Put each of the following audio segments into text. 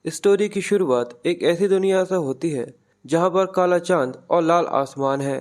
Story की शुरुआत एक ऐसी दुनिया से होती है जहां पर काला चांद और लाल आसमान है।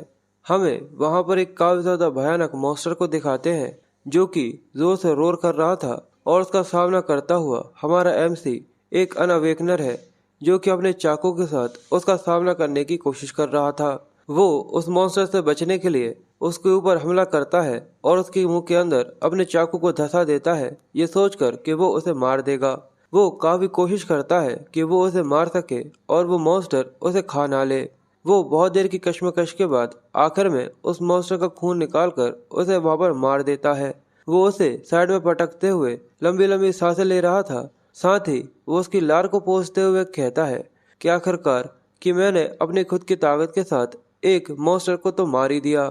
हमें वहां पर एक काफी ज्यादा भयानक मॉन्स्टर को दिखाते हैं जो कि जोर से रोर कर रहा था और उसका सामना करता हुआ हमारा एमसी एक अनअवेकनर है जो कि अपने चाकू के साथ उसका सामना करने की कोशिश कर रहा था। वो उस मॉन्स्टर से बचने के लिए उसके ऊपर हमला करता है और उसके मुंह के अंदर अपने चाकू को धंसा देता है, ये सोचकर कि वो उसे मार देगा। वो काफी कोशिश करता है कि वो उसे मार सके और वो मॉन्स्टर उसे खा ना ले। वो बहुत देर की कश्मकश के बाद आखिर में उस मॉन्स्टर का खून निकालकर उसे वहां पर मार देता है। वो उसे साइड में पटकते हुए लंबी लंबी सांसें ले रहा था। साथ ही वो उसकी लार को पोंछते हुए कहता है कि आखिरकार कि मैंने अपनी खुद की ताकत के साथ एक मॉन्स्टर को तो मार ही दिया।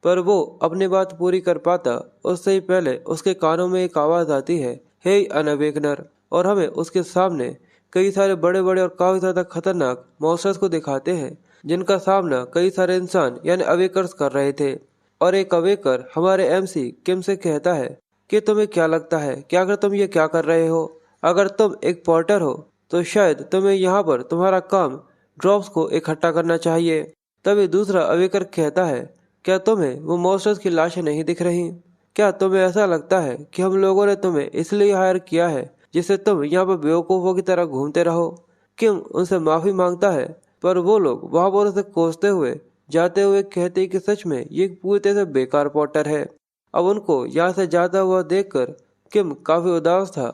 पर वो अपनी बात पूरी कर पाता उससे ही पहले उसके कानों में एक आवाज आती है, हे अनअवेकनर। और हमें उसके सामने कई सारे बड़े बड़े और काफी ज्यादा खतरनाक मॉन्स्टर्स को दिखाते हैं जिनका सामना कई सारे इंसान यानी अवेकर्स कर रहे थे। और एक अवेकर हमारे एमसी किम से कहता है कि तुम्हें क्या लगता है कि अगर तुम ये क्या कर रहे हो, अगर तुम एक पॉटर हो तो शायद तुम्हें यहाँ पर तुम्हारा काम ड्रॉप्स को इकट्ठा करना चाहिए। तभी दूसरा अवेकर कहता है, क्या तुम्हें वो मॉन्स्टर्स की लाशें नहीं दिख रही? क्या तुम्हें ऐसा लगता है कि हम लोगों ने तुम्हें इसलिए हायर किया है जिससे तुम यहाँ पर बेवकूफों की तरह घूमते रहो? किम उनसे माफी मांगता है पर वो लोग वहां पर उसे कोसते हुए जाते हुए कहते हैं कि सच में ये एक पूरी तरह से बेकार पॉटर है। अब उनको यहाँ से जाता हुआ देखकर किम काफी उदास था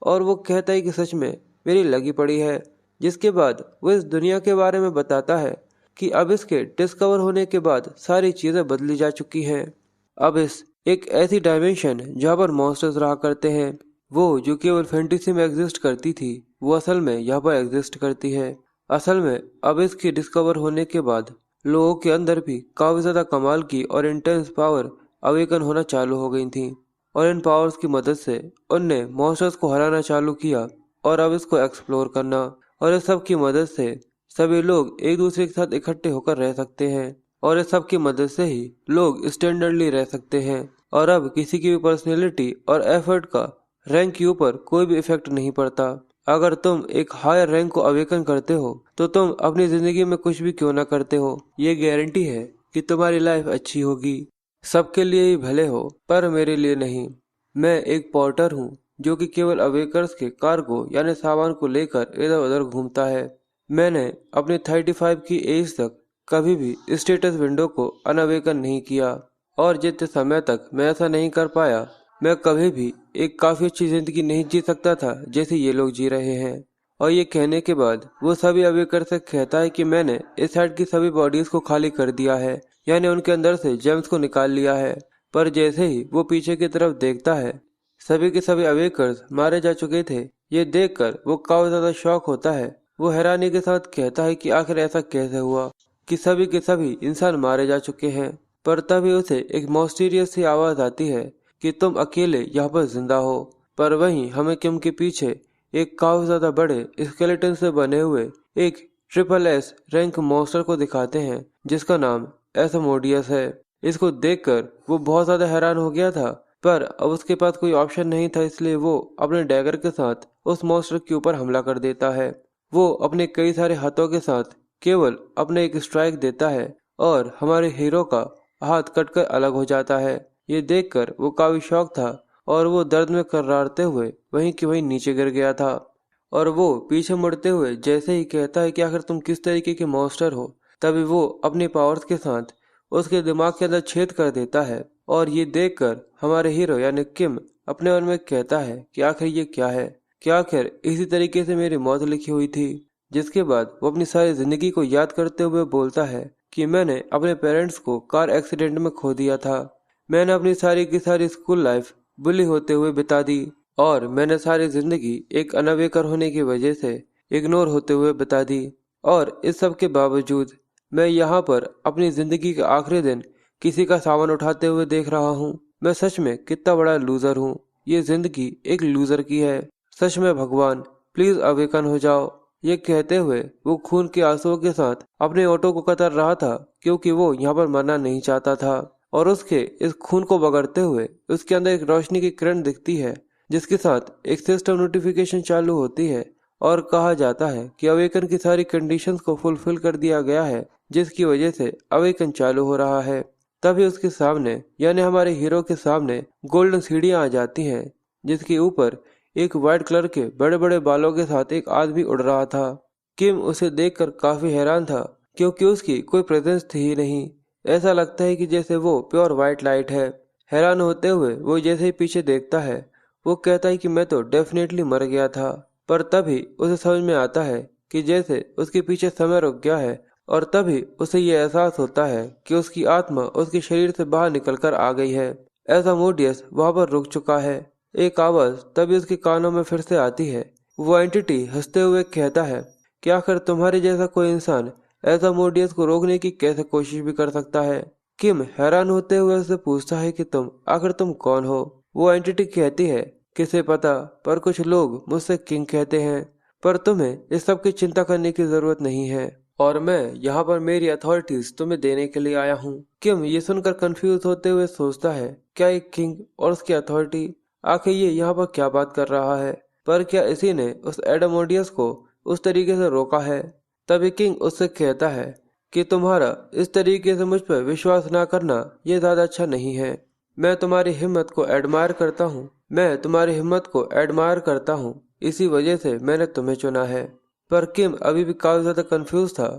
और वो कहता है कि सच में मेरी लगी पड़ी है। जिसके बाद वो इस दुनिया के बारे में बताता है कि अब इसके डिस्कवर होने के बाद सारी चीजें बदली जा चुकी हैं। अब इस एक ऐसी डायमेंशन जहाँ पर मॉन्स्टर्स रहा करते हैं, वो जो केवल फैंटेसी में एग्जिस्ट करती थी वो असल में यहाँ पर एग्जिस्ट करती है। असल में अब इसके डिस्कवर होने के बाद लोगों के अंदर भी काफी ज्यादा कमाल की और इंटेंस पावर अवेकन होना चालू हो गई थी और इन पावर्स की मदद से उनने मॉन्स्टर्स को हराना चालू किया और अब इसको एक्सप्लोर करना। और इस सब की मदद से सभी लोग एक दूसरे के साथ इकट्ठे होकर रह सकते हैं और इस सब की मदद से ही लोग स्टैंडर्डली रह सकते हैं। और अब किसी की भी पर्सनैलिटी और एफर्ट का रैंक के ऊपर कोई भी इफेक्ट नहीं पड़ता। अगर तुम एक हायर रैंक को अवेकन करते हो तो तुम अपनी जिंदगी में कुछ भी क्यों ना करते हो, ये गारंटी है कि तुम्हारी लाइफ अच्छी होगी। सबके लिए ही भले हो पर मेरे लिए नहीं। मैं एक पोर्टर हूँ जो कि केवल अवेकर्स के कार्गो यानी सामान को लेकर इधर उधर घूमता है। मैंने अपनी 35 की एज तक कभी भी स्टेटस विंडो को अनअवेकन नहीं किया और जितने समय तक मैं ऐसा नहीं कर पाया मैं कभी भी एक काफी अच्छी जिंदगी नहीं जी सकता था जैसे ये लोग जी रहे हैं। और ये कहने के बाद वो सभी अवेकर से कहता है कि मैंने इस साइड की सभी बॉडीज को खाली कर दिया है, यानी उनके अंदर से जेम्स को निकाल लिया है। पर जैसे ही वो पीछे की तरफ देखता है सभी के सभी अवेकर्स मारे जा चुके थे। ये देखकर वो काफी ज्यादा शॉक होता है। वो हैरानी के साथ कहता है कि आखिर ऐसा कैसे हुआ कि सभी के सभी इंसान मारे जा चुके हैं। पर तभी उसे एक मॉस्टीरियस सी आवाज आती है कि तुम अकेले यहाँ पर जिंदा हो। पर वहीं हमें किम के पीछे एक काफी ज्यादा बड़े स्केलेटन से बने हुए एक ट्रिपल एस रैंक मॉन्स्टर को दिखाते हैं जिसका नाम एसमोडियस है। इसको देखकर वो बहुत ज्यादा हैरान हो गया था पर अब उसके पास कोई ऑप्शन नहीं था, इसलिए वो अपने डैगर के साथ उस मॉन्स्टर के ऊपर हमला कर देता है। वो अपने कई सारे हाथों के साथ केवल अपने एक स्ट्राइक देता है और हमारे हीरो का हाथ कटकर अलग हो जाता है। ये देखकर वो काफी शॉक था और वो दर्द में कर्रारते हुए वहीं के वहीं नीचे गिर गया था। और वो पीछे मुड़ते हुए जैसे ही कहता है कि आखिर तुम किस तरीके के मॉन्स्टर हो, तभी वो अपने पावर्स के साथ उसके दिमाग के अंदर छेद कर देता है। और ये देखकर हमारे हीरो यानी किम अपने मन में कहता है कि आखिर ये क्या है, क्या आखिर इसी तरीके से मेरी मौत लिखी हुई थी। जिसके बाद वो अपनी सारी जिंदगी को याद करते हुए बोलता है कि मैंने अपने पेरेंट्स को कार एक्सीडेंट में खो दिया था, मैंने अपनी सारी की सारी स्कूल लाइफ बुली होते हुए बिता दी और मैंने सारी जिंदगी एक अनवेकर होने की वजह से इग्नोर होते हुए बिता दी। और इस सब के बावजूद मैं यहाँ पर अपनी जिंदगी के आखिरी दिन किसी का सामान उठाते हुए देख रहा हूँ। मैं सच में कितना बड़ा लूजर हूँ। ये जिंदगी एक लूजर की है। सच में भगवान प्लीज अवेकन हो जाओ। ये कहते हुए वो खून के आंसुओं के साथ अपने ऑटो को कतर रहा था क्योंकि वो यहाँ पर मरना नहीं चाहता था। और उसके इस खून को बगड़ते हुए उसके अंदर एक रोशनी की किरण दिखती है जिसके साथ एक सिस्टम नोटिफिकेशन चालू होती है और कहा जाता है कि अवेकन की सारी कंडीशंस को फुलफिल कर दिया गया है, जिसकी वजह से अवेकन चालू हो रहा है। तभी उसके सामने यानी हमारे हीरो के सामने गोल्डन सीढ़ियां आ जाती हैं, जिसके ऊपर एक व्हाइट कलर के बड़े बड़े बालों के साथ एक आदमी उड़ रहा था। किम उसे देखकर काफी हैरान था, क्योंकि उसकी कोई प्रेजेंस थी ही नहीं। ऐसा लगता है कि जैसे वो प्योर व्हाइट लाइट है। हैरान होते हुए वो जैसे ही पीछे देखता है, वो कहता है कि मैं तो डेफिनेटली मर गया था। पर तभी उसे समझ में आता है कि जैसे उसके पीछे समय रुक गया है, और तभी उसे ये एहसास होता है कि उसकी आत्मा उसके शरीर से बाहर निकलकर आ गई है। ऐसा मोडियस वहां पर रुक चुका है। एक आवाज तभी उसके कानों में फिर से आती है। वो एंटिटी हंसते हुए कहता है कि आखिर तुम्हारे जैसा कोई इंसान ऐसा मोडियस को रोकने की कैसे कोशिश भी कर सकता है। किम हैरान होते हुए उससे पूछता है कि तुम कौन हो। वो एंटिटी कहती है, किसे पता, पर कुछ लोग मुझसे किंग कहते हैं। पर तुम्हें इस सब की चिंता करने की जरूरत नहीं है, और मैं यहाँ पर मेरी अथॉरिटीज तुम्हें देने के लिए आया हूँ। किम ये सुनकर कंफ्यूज होते हुए सोचता है, क्या एक किंग और उसकी अथॉरिटी, आखिर ये यहाँ पर क्या बात कर रहा है। पर क्या इसी ने उस एडमोडियस को उस तरीके से रोका है। तभी किंग उससे कहता है कि तुम्हारा इस तरीके से मुझ पर विश्वास ना करना ये ज्यादा अच्छा नहीं है। मैं तुम्हारी हिम्मत को एडमायर करता हूँ, इसी वजह से मैंने तुम्हें चुना है। पर किम अभी भी काफी ज्यादा कंफ्यूज था,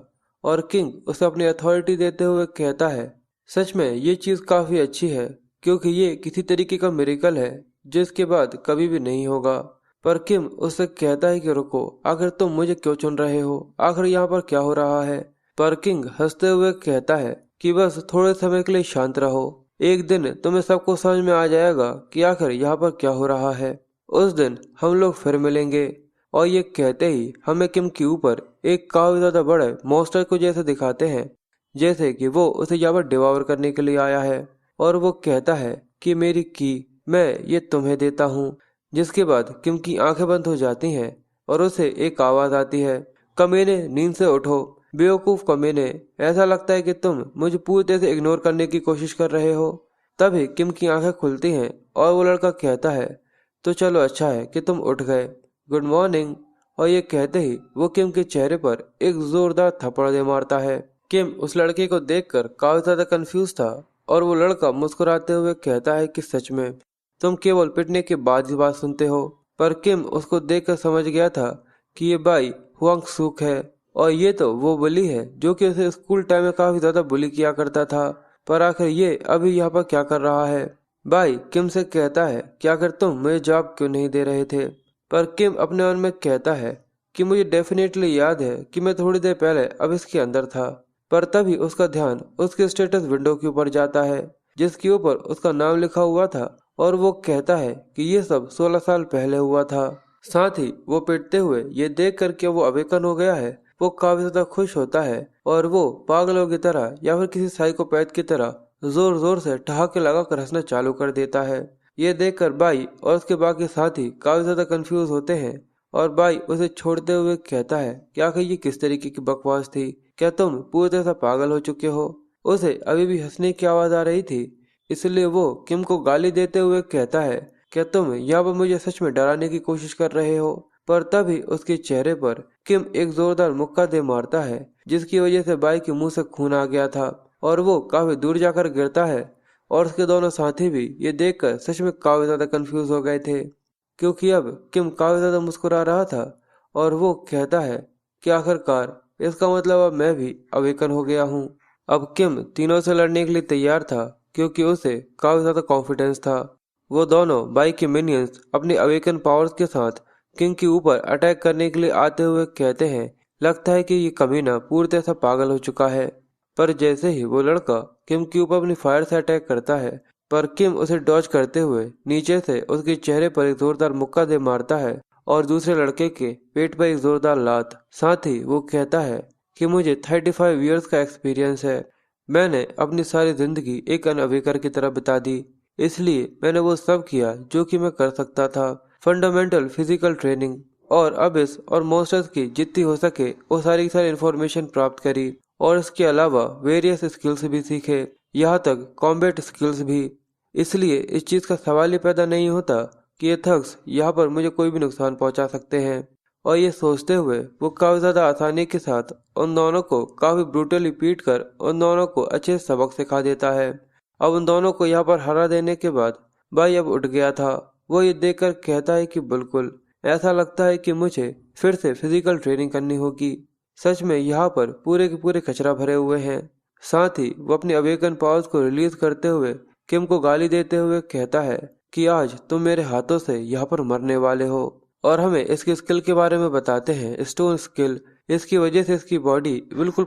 और किंग उसे अपनी अथॉरिटी देते हुए कहता है, सच में ये चीज काफी अच्छी है, क्योंकि ये किसी तरीके का मिरेकल है जिसके बाद कभी भी नहीं होगा। पर किम उससे कहता है कि रुको, आखिर तुम मुझे क्यों चुन रहे हो, आखिर यहाँ पर क्या हो रहा है। पर किंग हंसते हुए कहता है कि बस थोड़े समय के लिए शांत रहो, एक दिन तुम्हें सबको समझ में आ जाएगा कि आखिर यहाँ पर क्या हो रहा है। उस दिन हम लोग फिर मिलेंगे। और ये कहते ही हमें किम के ऊपर एक काफी ज्यादा बड़े मॉन्स्टर को जैसे दिखाते हैं, जैसे कि वो उसे यहाँ पर डिवावर करने के लिए आया है। और वो कहता है कि मेरी की मैं ये तुम्हें देता हूँ। जिसके बाद किम की आंखें बंद हो जाती हैं, और उसे एक आवाज आती है, कमीने नींद से उठो, बेवकूफ कमीने, ऐसा लगता है कि तुम मुझे पूरी तरह से इग्नोर करने की कोशिश कर रहे हो। तभी किम की आंखें खुलती हैं, और वो लड़का कहता है, तो चलो अच्छा है कि तुम उठ गए, गुड मॉर्निंग। और ये कहते ही वो किम के चेहरे पर एक जोरदार थप्पड़ दे मारता है। किम उस लड़के को देखकर काफी ज्यादा कंफ्यूज था, और वो लड़का मुस्कुराते हुए कहता है कि सच में तुम केवल पिटने के बाद ही बात सुनते हो। पर किम उसको देखकर समझ गया था कि ये भाई हुआंग सुक है, और ये तो वो बुली है जो कि उसे स्कूल टाइम में काफी ज्यादा बुली किया करता था। पर आखिर ये अभी यहाँ पर क्या कर रहा है। भाई किम से कहता है कि आखिर तुम मुझे जवाब क्यों नहीं दे रहे थे। पर किम अपने मन में कहता है कि मुझे डेफिनेटली याद है कि मैं थोड़ी देर पहले अब इसके अंदर था। पर तभी उसका ध्यान उसके स्टेटस विंडो के ऊपर जाता है, जिसके ऊपर उसका नाम लिखा हुआ था, और वो कहता है कि ये सब 16 साल पहले हुआ था। साथ ही वो पिटते हुए ये देख कर के वो अवेकन हो गया है, वो काफी ज्यादा खुश होता है, और वो पागलों की तरह या फिर किसी साइकोपैथ की तरह जोर जोर से ठहाके लगाकर हंसना चालू कर देता है। ये देखकर बाई और उसके बाकी साथी काफी ज्यादा कंफ्यूज होते हैं, और बाई उसे छोड़ते हुए कहता है कि आखिर ये किस तरीके की बकवास थी, क्या तुम पूरी तरह से पागल हो चुके हो। उसे अभी भी हंसने की आवाज आ रही थी, इसलिए वो किम को गाली देते हुए कहता है, क्या तुम यहाँ पर मुझे सच में डराने की कोशिश कर रहे हो। पर तभी उसके चेहरे पर किम एक जोरदार मुक्का दे मारता है, जिसकी वजह से बाई के मुंह से खून आ गया था, और वो काफी दूर जाकर गिरता है। और उसके दोनों साथी भी ये देखकर सच में काफी ज्यादा कंफ्यूज हो गए थे, क्योंकि अब किम काफी ज्यादा मुस्कुरा रहा था, और वो कहता है कि आखिरकार इसका मतलब अब मैं भी अवेकन हो गया हूँ। अब किम तीनों से लड़ने के लिए तैयार था, क्योंकि उसे काफी ज्यादा कॉन्फिडेंस था। वो दोनों बाई के मिनियंस अपने अवेकन पावर्स के साथ किंग के ऊपर अटैक करने के लिए आते हुए कहते हैं, लगता है कि ये कमीना पूरी तरह से पागल हो चुका है। पर जैसे ही वो लड़का किम के ऊपर अपनी फायर से अटैक करता है, पर किम उसे डॉज करते हुए नीचे से उसके चेहरे पर एक जोरदार मुक्का दे मारता है, और दूसरे लड़के के पेट पर एक जोरदार लात। साथ ही वो कहता है कि मुझे 35 ईयर्स का एक्सपीरियंस है, मैंने अपनी सारी जिंदगी एक अनअवेकर की तरह बिता दी, इसलिए मैंने वो सब किया जो कि मैं कर सकता था, फंडामेंटल फिजिकल ट्रेनिंग और अबिस और मॉन्स्टर्स की जितनी हो सके वो सारी की सारी इन्फॉर्मेशन प्राप्त करी, और इसके अलावा वेरियस स्किल्स भी सीखे, यहाँ तक कॉम्बैट स्किल्स भी। इसलिए इस चीज का सवाल ही पैदा नहीं होता कि ये थग्स यहाँ पर मुझे कोई भी नुकसान पहुंचा सकते हैं। और ये सोचते हुए वो काफी ज्यादा आसानी के साथ उन दोनों को काफी ब्रूटली पीट कर उन दोनों को अच्छे सबक सिखा देता है। अब उन दोनों को यहाँ पर हरा देने के बाद भाई अब उठ गया था। वो ये देखकर कहता है कि बिल्कुल ऐसा लगता है कि मुझे फिर से फिजिकल ट्रेनिंग करनी होगी। सच में यहाँ पर पूरे के पूरे कचरा भरे हुए हैं। साथ ही वो अपनी अवेकन पावर्स को रिलीज करते हुए किम को गाली देते हुए कहता है कि आज तुम मेरे हाथों से यहाँ पर मरने वाले हो। और हमें इसकी स्किल के बारे में बताते हैं, स्टोन स्किल। इसकी वजह से इसकी बॉडी बिल्कुल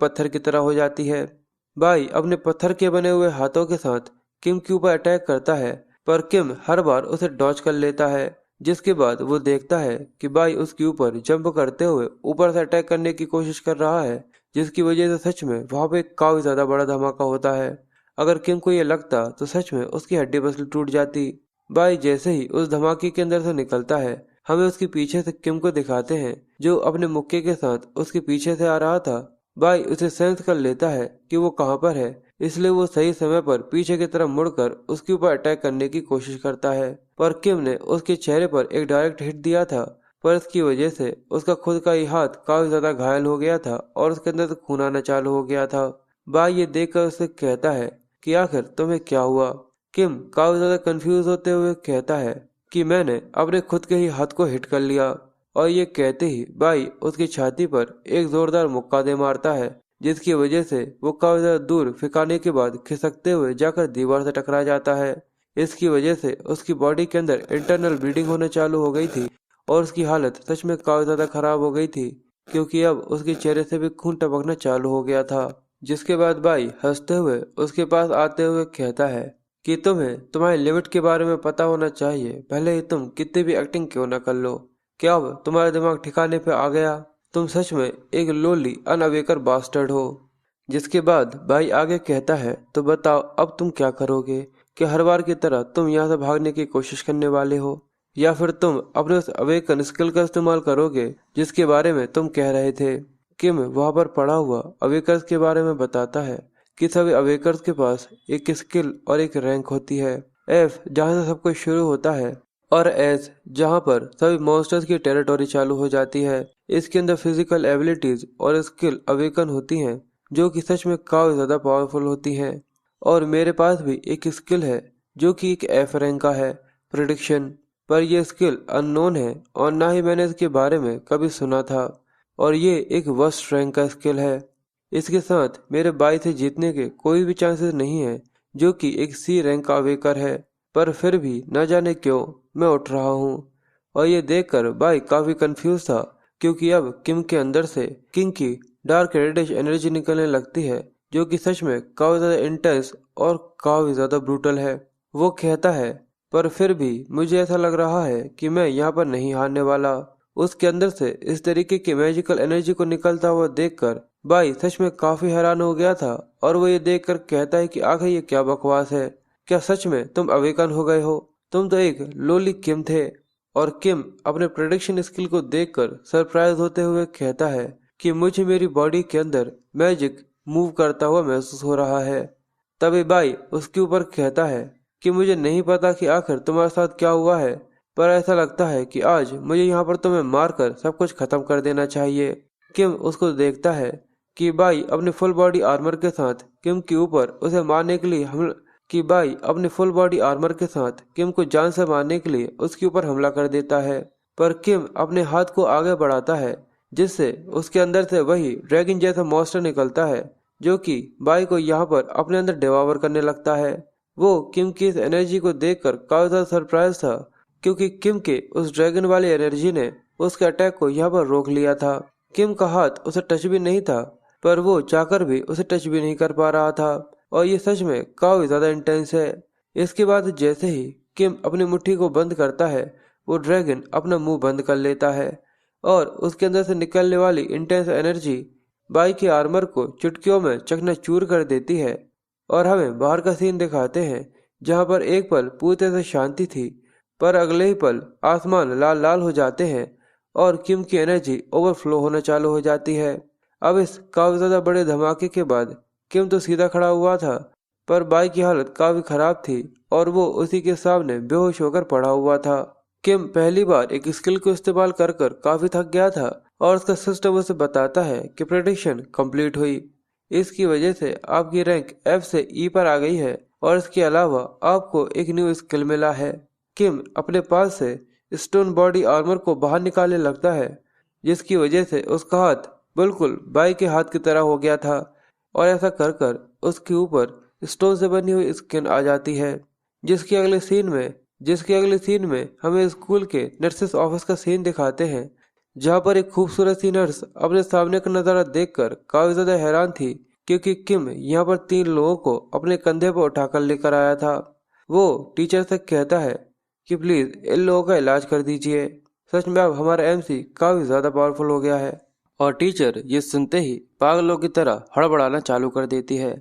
पत्थर की तरह हो जाती है। भाई अपने पत्थर के बने हुए हाथों के साथ किम के ऊपर अटैक करता है, पर किम हर बार उसे डॉज कर लेता है। जिसके बाद वो देखता है कि भाई उसके ऊपर जंप करते हुए ऊपर से अटैक करने की कोशिश कर रहा है, जिसकी वजह से सच में वहां पे काफी ज्यादा बड़ा धमाका होता है। अगर किम को ये लगता तो सच में उसकी हड्डी पसली टूट जाती। भाई जैसे ही उस धमाके के अंदर से निकलता है, हमें उसके पीछे से किम को दिखाते हैं जो अपने मुक्के के साथ उसके पीछे से आ रहा था। भाई उसे सेंस कर लेता है कि वो कहाँ पर है, इसलिए वो सही समय पर पीछे की तरफ मुड़कर उसके ऊपर अटैक करने की कोशिश करता है। पर किम ने उसके चेहरे पर एक डायरेक्ट हिट दिया था, पर इसकी वजह से उसका खुद का ही हाथ काफी ज्यादा घायल हो गया था और उसके अंदर से खून आना चालू हो गया था। भाई ये देखकर उसे कहता है कि आखिर तुम्हें क्या हुआ। किम काफी ज्यादा कंफ्यूज होते हुए कहता है कि मैंने अपने खुद के ही हाथ को हिट कर लिया। और ये कहते ही भाई उसकी छाती पर एक जोरदार मुक्का दे मारता है, जिसकी वजह से वो काफी ज्यादा दूर फिकाने के बाद खिसकते हुए जाकर दीवार से टकरा जाता है। इसकी वजह से उसकी बॉडी के अंदर इंटरनल ब्लीडिंग होने चालू हो गई थी और उसकी हालत सच में काफी ज्यादा खराब हो गई थी, क्योंकि अब उसके चेहरे से भी खून टपकना चालू हो गया था। जिसके बाद भाई हंसते हुए उसके पास आते हुए कहता है कि तुम्हें तुम्हारी लिमिट के बारे में पता होना चाहिए, भले ही तुम कितनी भी एक्टिंग क्यों ना कर लो। क्या अब तुम्हारा दिमाग ठिकाने पे आ गया? तुम सच में एक लोली अनअवेकर बास्टर्ड हो। जिसके बाद भाई आगे कहता है, तो बताओ अब तुम क्या करोगे? कि हर बार की तरह तुम यहाँ से भागने की कोशिश करने वाले हो, या फिर तुम अपने उस अवेकन स्किल का इस्तेमाल करोगे जिसके बारे में तुम कह रहे थे? किम वहां पर पड़ा हुआ अवेकर्स के बारे में बताता है कि सभी अवेकर्स के पास एक स्किल और एक रैंक होती है। एफ जहाँ से सब कुछ शुरू होता है और एस जहाँ पर सभी मॉन्स्टर्स की टेरिटोरी चालू हो जाती है। इसके अंदर फिजिकल एबिलिटीज और स्किल अवेकन होती हैं जो कि सच में काफी ज्यादा पावरफुल होती हैं। और मेरे पास भी एक स्किल है जो कि एक एफ रैंक का है, प्रिडिक्शन। पर यह स्किल अननोन है और ना ही मैंने इसके बारे में कभी सुना था, और ये एक वर्स्ट रैंक का स्किल है। इसके साथ मेरे बाई से जीतने के कोई भी चांसेस नहीं है, जो कि एक सी रैंक का अवेकर है। पर फिर भी न जाने क्यों मैं उठ रहा हूँ। और ये देखकर बाई काफी कंफ्यूज था, क्योंकि अब किम के अंदर से किंग की डार्क रेडिश एनर्जी निकलने लगती है, जो कि सच में काफी ज्यादा इंटेंस और काफी ज्यादा ब्रूटल है। वो कहता है, पर फिर भी मुझे ऐसा लग रहा है कि मैं यहाँ पर नहीं हारने वाला। उसके अंदर से इस तरीके की मैजिकल एनर्जी को निकलता हुआ देखकर भाई सच में काफी हैरान हो गया था। और वो ये देखकर कहता है कि आखिर ये क्या बकवास है? क्या सच में तुम अवेकन हो गए हो? तुम तो एक लोली किम थे। और किम अपने प्रेडिक्शन स्किल को देखकर सरप्राइज होते हुए कहता है कि मुझे मेरी बॉडी के अंदर मैजिक मूव करता हुआ महसूस हो रहा है। तभी भाई उसके ऊपर कहता है कि मुझे नहीं पता कि आखिर तुम्हारे साथ क्या हुआ है, पर ऐसा लगता है कि आज मुझे यहाँ पर तुम्हें मारकर सब कुछ खत्म कर देना चाहिए। किम उसको देखता है कि भाई अपने फुल बॉडी आर्मर के साथ किम के ऊपर उसे मारने के लिए किम को जान से मारने के लिए उसके ऊपर हमला कर देता है। पर किम अपने हाथ को आगे बढ़ाता है, जिससे उसके अंदर से वही ड्रैगन जैसा मॉन्स्टर निकलता है, जो कि बाई को यहाँ पर अपने अंदर डिवावर करने लगता है। वो किम की इस एनर्जी को देखकर काफी ज्यादा सरप्राइज था, क्योंकि किम के उस ड्रैगन वाली एनर्जी ने उसके अटैक को यहाँ पर रोक लिया था। किम का हाथ उसे टच भी नहीं था, पर वो चाहकर भी उसे टच भी नहीं कर पा रहा था। और ये सच में काफी ज्यादा इंटेंस है। इसके बाद जैसे ही किम अपनी मुट्ठी को बंद करता है, वो ड्रैगन अपना मुंह बंद कर लेता है और उसके अंदर से निकलने वाली इंटेंस एनर्जी बाई के आर्मर को चुटकियों में चकनाचूर कर देती है। और हमें बाहर का सीन दिखाते हैं, जहाँ पर एक पल पूरी तरह से शांति थी, पर अगले ही पल आसमान लाल लाल हो जाते हैं और किम की एनर्जी ओवरफ्लो होना चालू हो जाती है। अब इस काफी ज्यादा बड़े धमाके के बाद किम तो सीधा खड़ा हुआ था, पर बाई की हालत काफी खराब थी और वो उसी के सामने बेहोश होकर पड़ा हुआ था। किम पहली बार एक स्किल को इस्तेमाल कर कर काफी थक गया था और उसका सिस्टम उसे बताता है कि प्रेडिक्शन कंप्लीट हुई। इसकी वजह से आपकी रैंक एफ से ई पर आ गई है और इसके अलावा आपको एक न्यू स्किल मिला है। किम अपने पास से स्टोन बॉडी आर्मर को बाहर निकालने लगता है, जिसकी वजह से उसका हाथ बिल्कुल बाई के हाथ की तरह हो गया था और ऐसा कर कर उसके ऊपर स्टोन से बनी हुई स्किन आ जाती है। जिसके अगले सीन में हमें स्कूल के नर्सेस ऑफिस का सीन दिखाते हैं, जहां पर एक खूबसूरत सी नर्स अपने सामने का नजारा देखकर काफी ज्यादा हैरान थी, क्योंकि किम यहाँ पर 3 लोगों को अपने कंधे पर उठाकर लेकर आया था। वो टीचर से कहता है कि प्लीज इन लोगों का इलाज कर दीजिए। सच में अब हमारा एमसी काफी ज्यादा पावरफुल हो गया है। और टीचर ये सुनते ही पागलों की तरह हड़बड़ाना चालू कर देती है।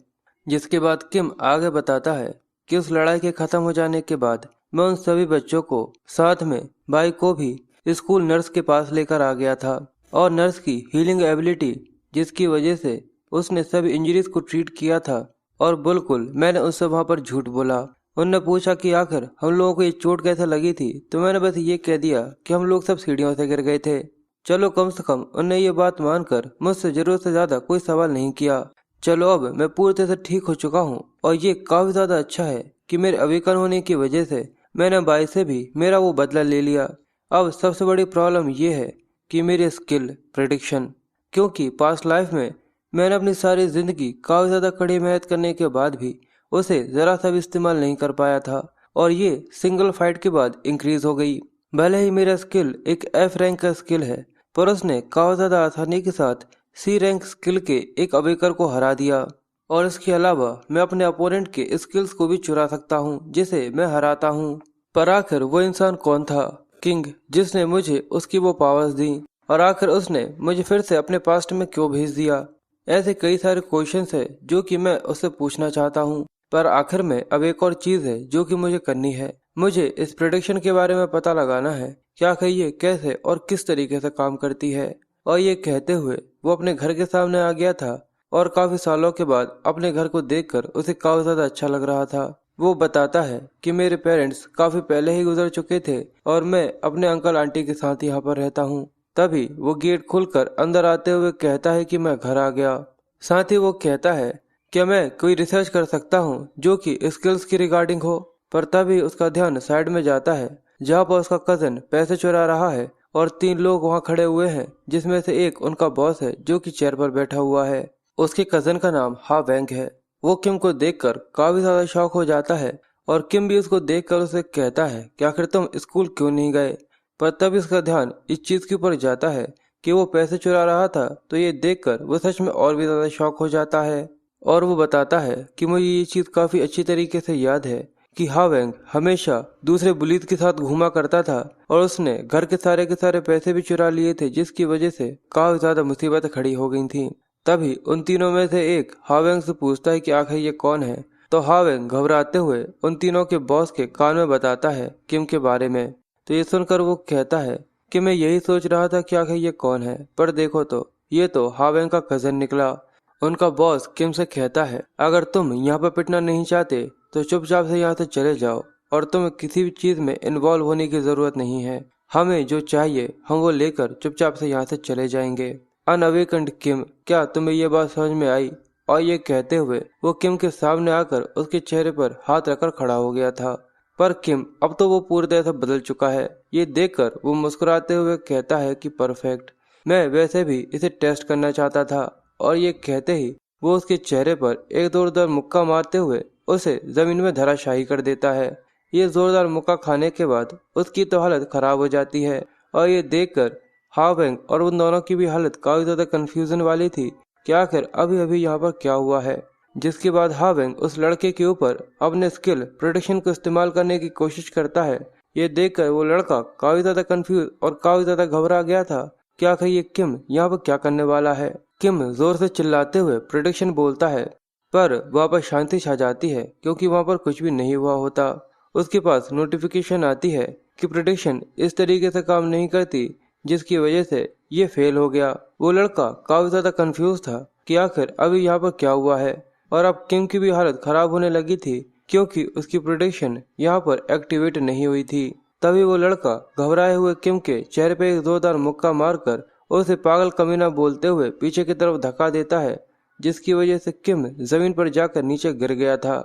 जिसके बाद किम आगे बताता है कि उस लड़ाई के खत्म हो जाने के बाद मैं उन सभी बच्चों को साथ में भाई को भी स्कूल नर्स के पास लेकर आ गया था और नर्स की हीलिंग एबिलिटी जिसकी वजह से उसने सभी इंजरीज को ट्रीट किया था। और बिल्कुल मैंने उससे वहां पर झूठ बोला। उनने पूछा कि आखिर हम लोगों को ये चोट कैसे लगी थी, तो मैंने बस ये कह दिया कि हम लोग सब सीढ़ियों से गिर गए थे। चलो कम से कम उनने ये बात मानकर मुझसे जरूरत से ज्यादा कोई सवाल नहीं किया। चलो अब मैं पूरी तरह से ठीक हो चुका हूँ और ये काफी ज्यादा अच्छा है कि मेरे अविकल होने की वजह से मैंने बाई से भी मेरा वो बदला ले लिया। अब सबसे बड़ी प्रॉब्लम ये है कि मेरी स्किल प्रेडिक्शन, क्योंकि पास्ट लाइफ में मैंने अपनी सारी जिंदगी काफी ज्यादा कड़ी मेहनत करने के बाद भी उसे जरा सा भी इस्तेमाल नहीं कर पाया था और ये सिंगल फाइट के बाद इंक्रीज हो गई। भले ही मेरा स्किल एक एफ रैंक का स्किल है, पर उसने काफी ज्यादा आसानी के साथ सी रैंक स्किल के एक अवेकर को हरा दिया। और इसके अलावा मैं अपने अपोनेंट के स्किल्स को भी चुरा सकता हूँ जिसे मैं हराता हूँ। पर आखिर वो इंसान कौन था, किंग, जिसने मुझे उसकी वो पावर्स दी, और आखिर उसने मुझे फिर से अपने पास्ट में क्यों भेज दिया। ऐसे कई सारे क्वेश्चंस है जो कि मैं उससे पूछना चाहता हूँ। पर आखिर में अब एक और चीज है जो कि मुझे करनी है। मुझे इस प्रेडिक्शन के बारे में पता लगाना है कि आखिर ये कैसे और किस तरीके से काम करती है। और ये कहते हुए वो अपने घर के सामने आ गया था और काफी सालों के बाद अपने घर को देखकर उसे काफी ज्यादा अच्छा लग रहा था। वो बताता है कि मेरे पेरेंट्स काफी पहले ही गुजर चुके थे और मैं अपने अंकल आंटी के साथ यहाँ पर रहता हूँ। तभी वो गेट खुलकर अंदर आते हुए कहता है कि मैं घर आ गया। साथ ही वो कहता है कि मैं कोई रिसर्च कर सकता हूँ जो कि स्किल्स की रिगार्डिंग हो। पर तभी उसका ध्यान साइड में जाता है जहाँ पर उसका कजन पैसे चुरा रहा है और 3 लोग वहाँ खड़े हुए हैं, जिसमें से एक उनका बॉस है जो कि चेयर पर बैठा हुआ है। उसके कजन का नाम हा वेंग है। वो किम को देखकर काफी ज्यादा शॉक हो जाता है और किम भी उसको देखकर उसे कहता है कि आखिर तुम स्कूल क्यों नहीं गए। पर तब इसका ध्यान इस चीज के ऊपर जाता है कि वो पैसे चुरा रहा था, तो ये देखकर वो सच में और भी ज्यादा शॉक हो जाता है। और वो बताता है कि मुझे ये चीज काफी अच्छी तरीके से याद है कि हा वेंग हमेशा दूसरे बुलीज के साथ घूमा करता था और उसने घर के सारे पैसे भी चुरा लिए थे, जिसकी वजह से काफी ज्यादा मुसीबत खड़ी हो गई थी। तभी उन तीनों में से एक हावेंग से पूछता है कि आखिर ये कौन है। तो हावेंग घबराते हुए उन तीनों के बॉस के कान में बताता है किम के बारे में। तो ये सुनकर वो कहता है कि मैं यही सोच रहा था कि आखिर ये कौन है, पर देखो तो ये तो हावेंग का कजन निकला। उनका बॉस किम से कहता है अगर तुम यहाँ पर पिटना नहीं चाहते तो चुपचाप से यहाँ से चले जाओ और तुम्हें किसी भी चीज में इन्वॉल्व होने की जरूरत नहीं है। हमें जो चाहिए हम वो लेकर चुपचाप से यहाँ से चले जाएंगे। अनअवेकन्ड किम, क्या तुम्हें ये बात समझ में आई? और ये कहते हुए वो किम के सामने आकर उसके चेहरे पर हाथ रखकर खड़ा हो गया था। पर किम अब तो वो पूरी तरह से बदल चुका है। ये देखकर वो मुस्कुराते हुए कहता है कि परफेक्ट, मैं वैसे भी इसे टेस्ट करना चाहता था। और ये कहते ही वो उसके चेहरे पर एक जोरदार मुक्का मारते हुए उसे जमीन में धराशायी कर देता है। ये जोरदार मुक्का खाने के बाद उसकी तो हालत खराब हो जाती है और ये देखकर हावेंग और उन दोनों की भी हालत काफी ज्यादा कंफ्यूजन वाली थी कि आखिर अभी अभी यहाँ पर क्या हुआ है। जिसके बाद हावेंग उस लड़के के ऊपर अपने स्किल प्रेडिक्शन को इस्तेमाल करने की कोशिश करता है। ये देखकर वो लड़का काफी ज्यादा कंफ्यूज और काफी ज्यादा घबरा गया था कि आखिर ये किम यहाँ पर क्या करने वाला है। किम जोर से चिल्लाते हुए प्रेडिक्शन बोलता है, पर वहाँ पर शांति छा जाती है क्योंकि वहाँ पर कुछ भी नहीं हुआ होता। उसके पास नोटिफिकेशन आती है कि प्रेडिक्शन इस तरीके से काम नहीं करती, जिसकी वजह से ये फेल हो गया। वो लड़का काफी ज्यादा कंफ्यूज था कि आखिर अभी यहाँ पर क्या हुआ है। और अब किम की भी हालत खराब होने लगी थी क्योंकि उसकी प्रेडिक्शन यहाँ पर एक्टिवेट नहीं हुई थी। तभी वो लड़का घबराए हुए किम के चेहरे पे एक जोरदार मुक्का मारकर उसे पागल कमीना बोलते हुए पीछे की तरफ धक्का देता है, जिसकी वजह से किम जमीन पर जाकर नीचे गिर गया था।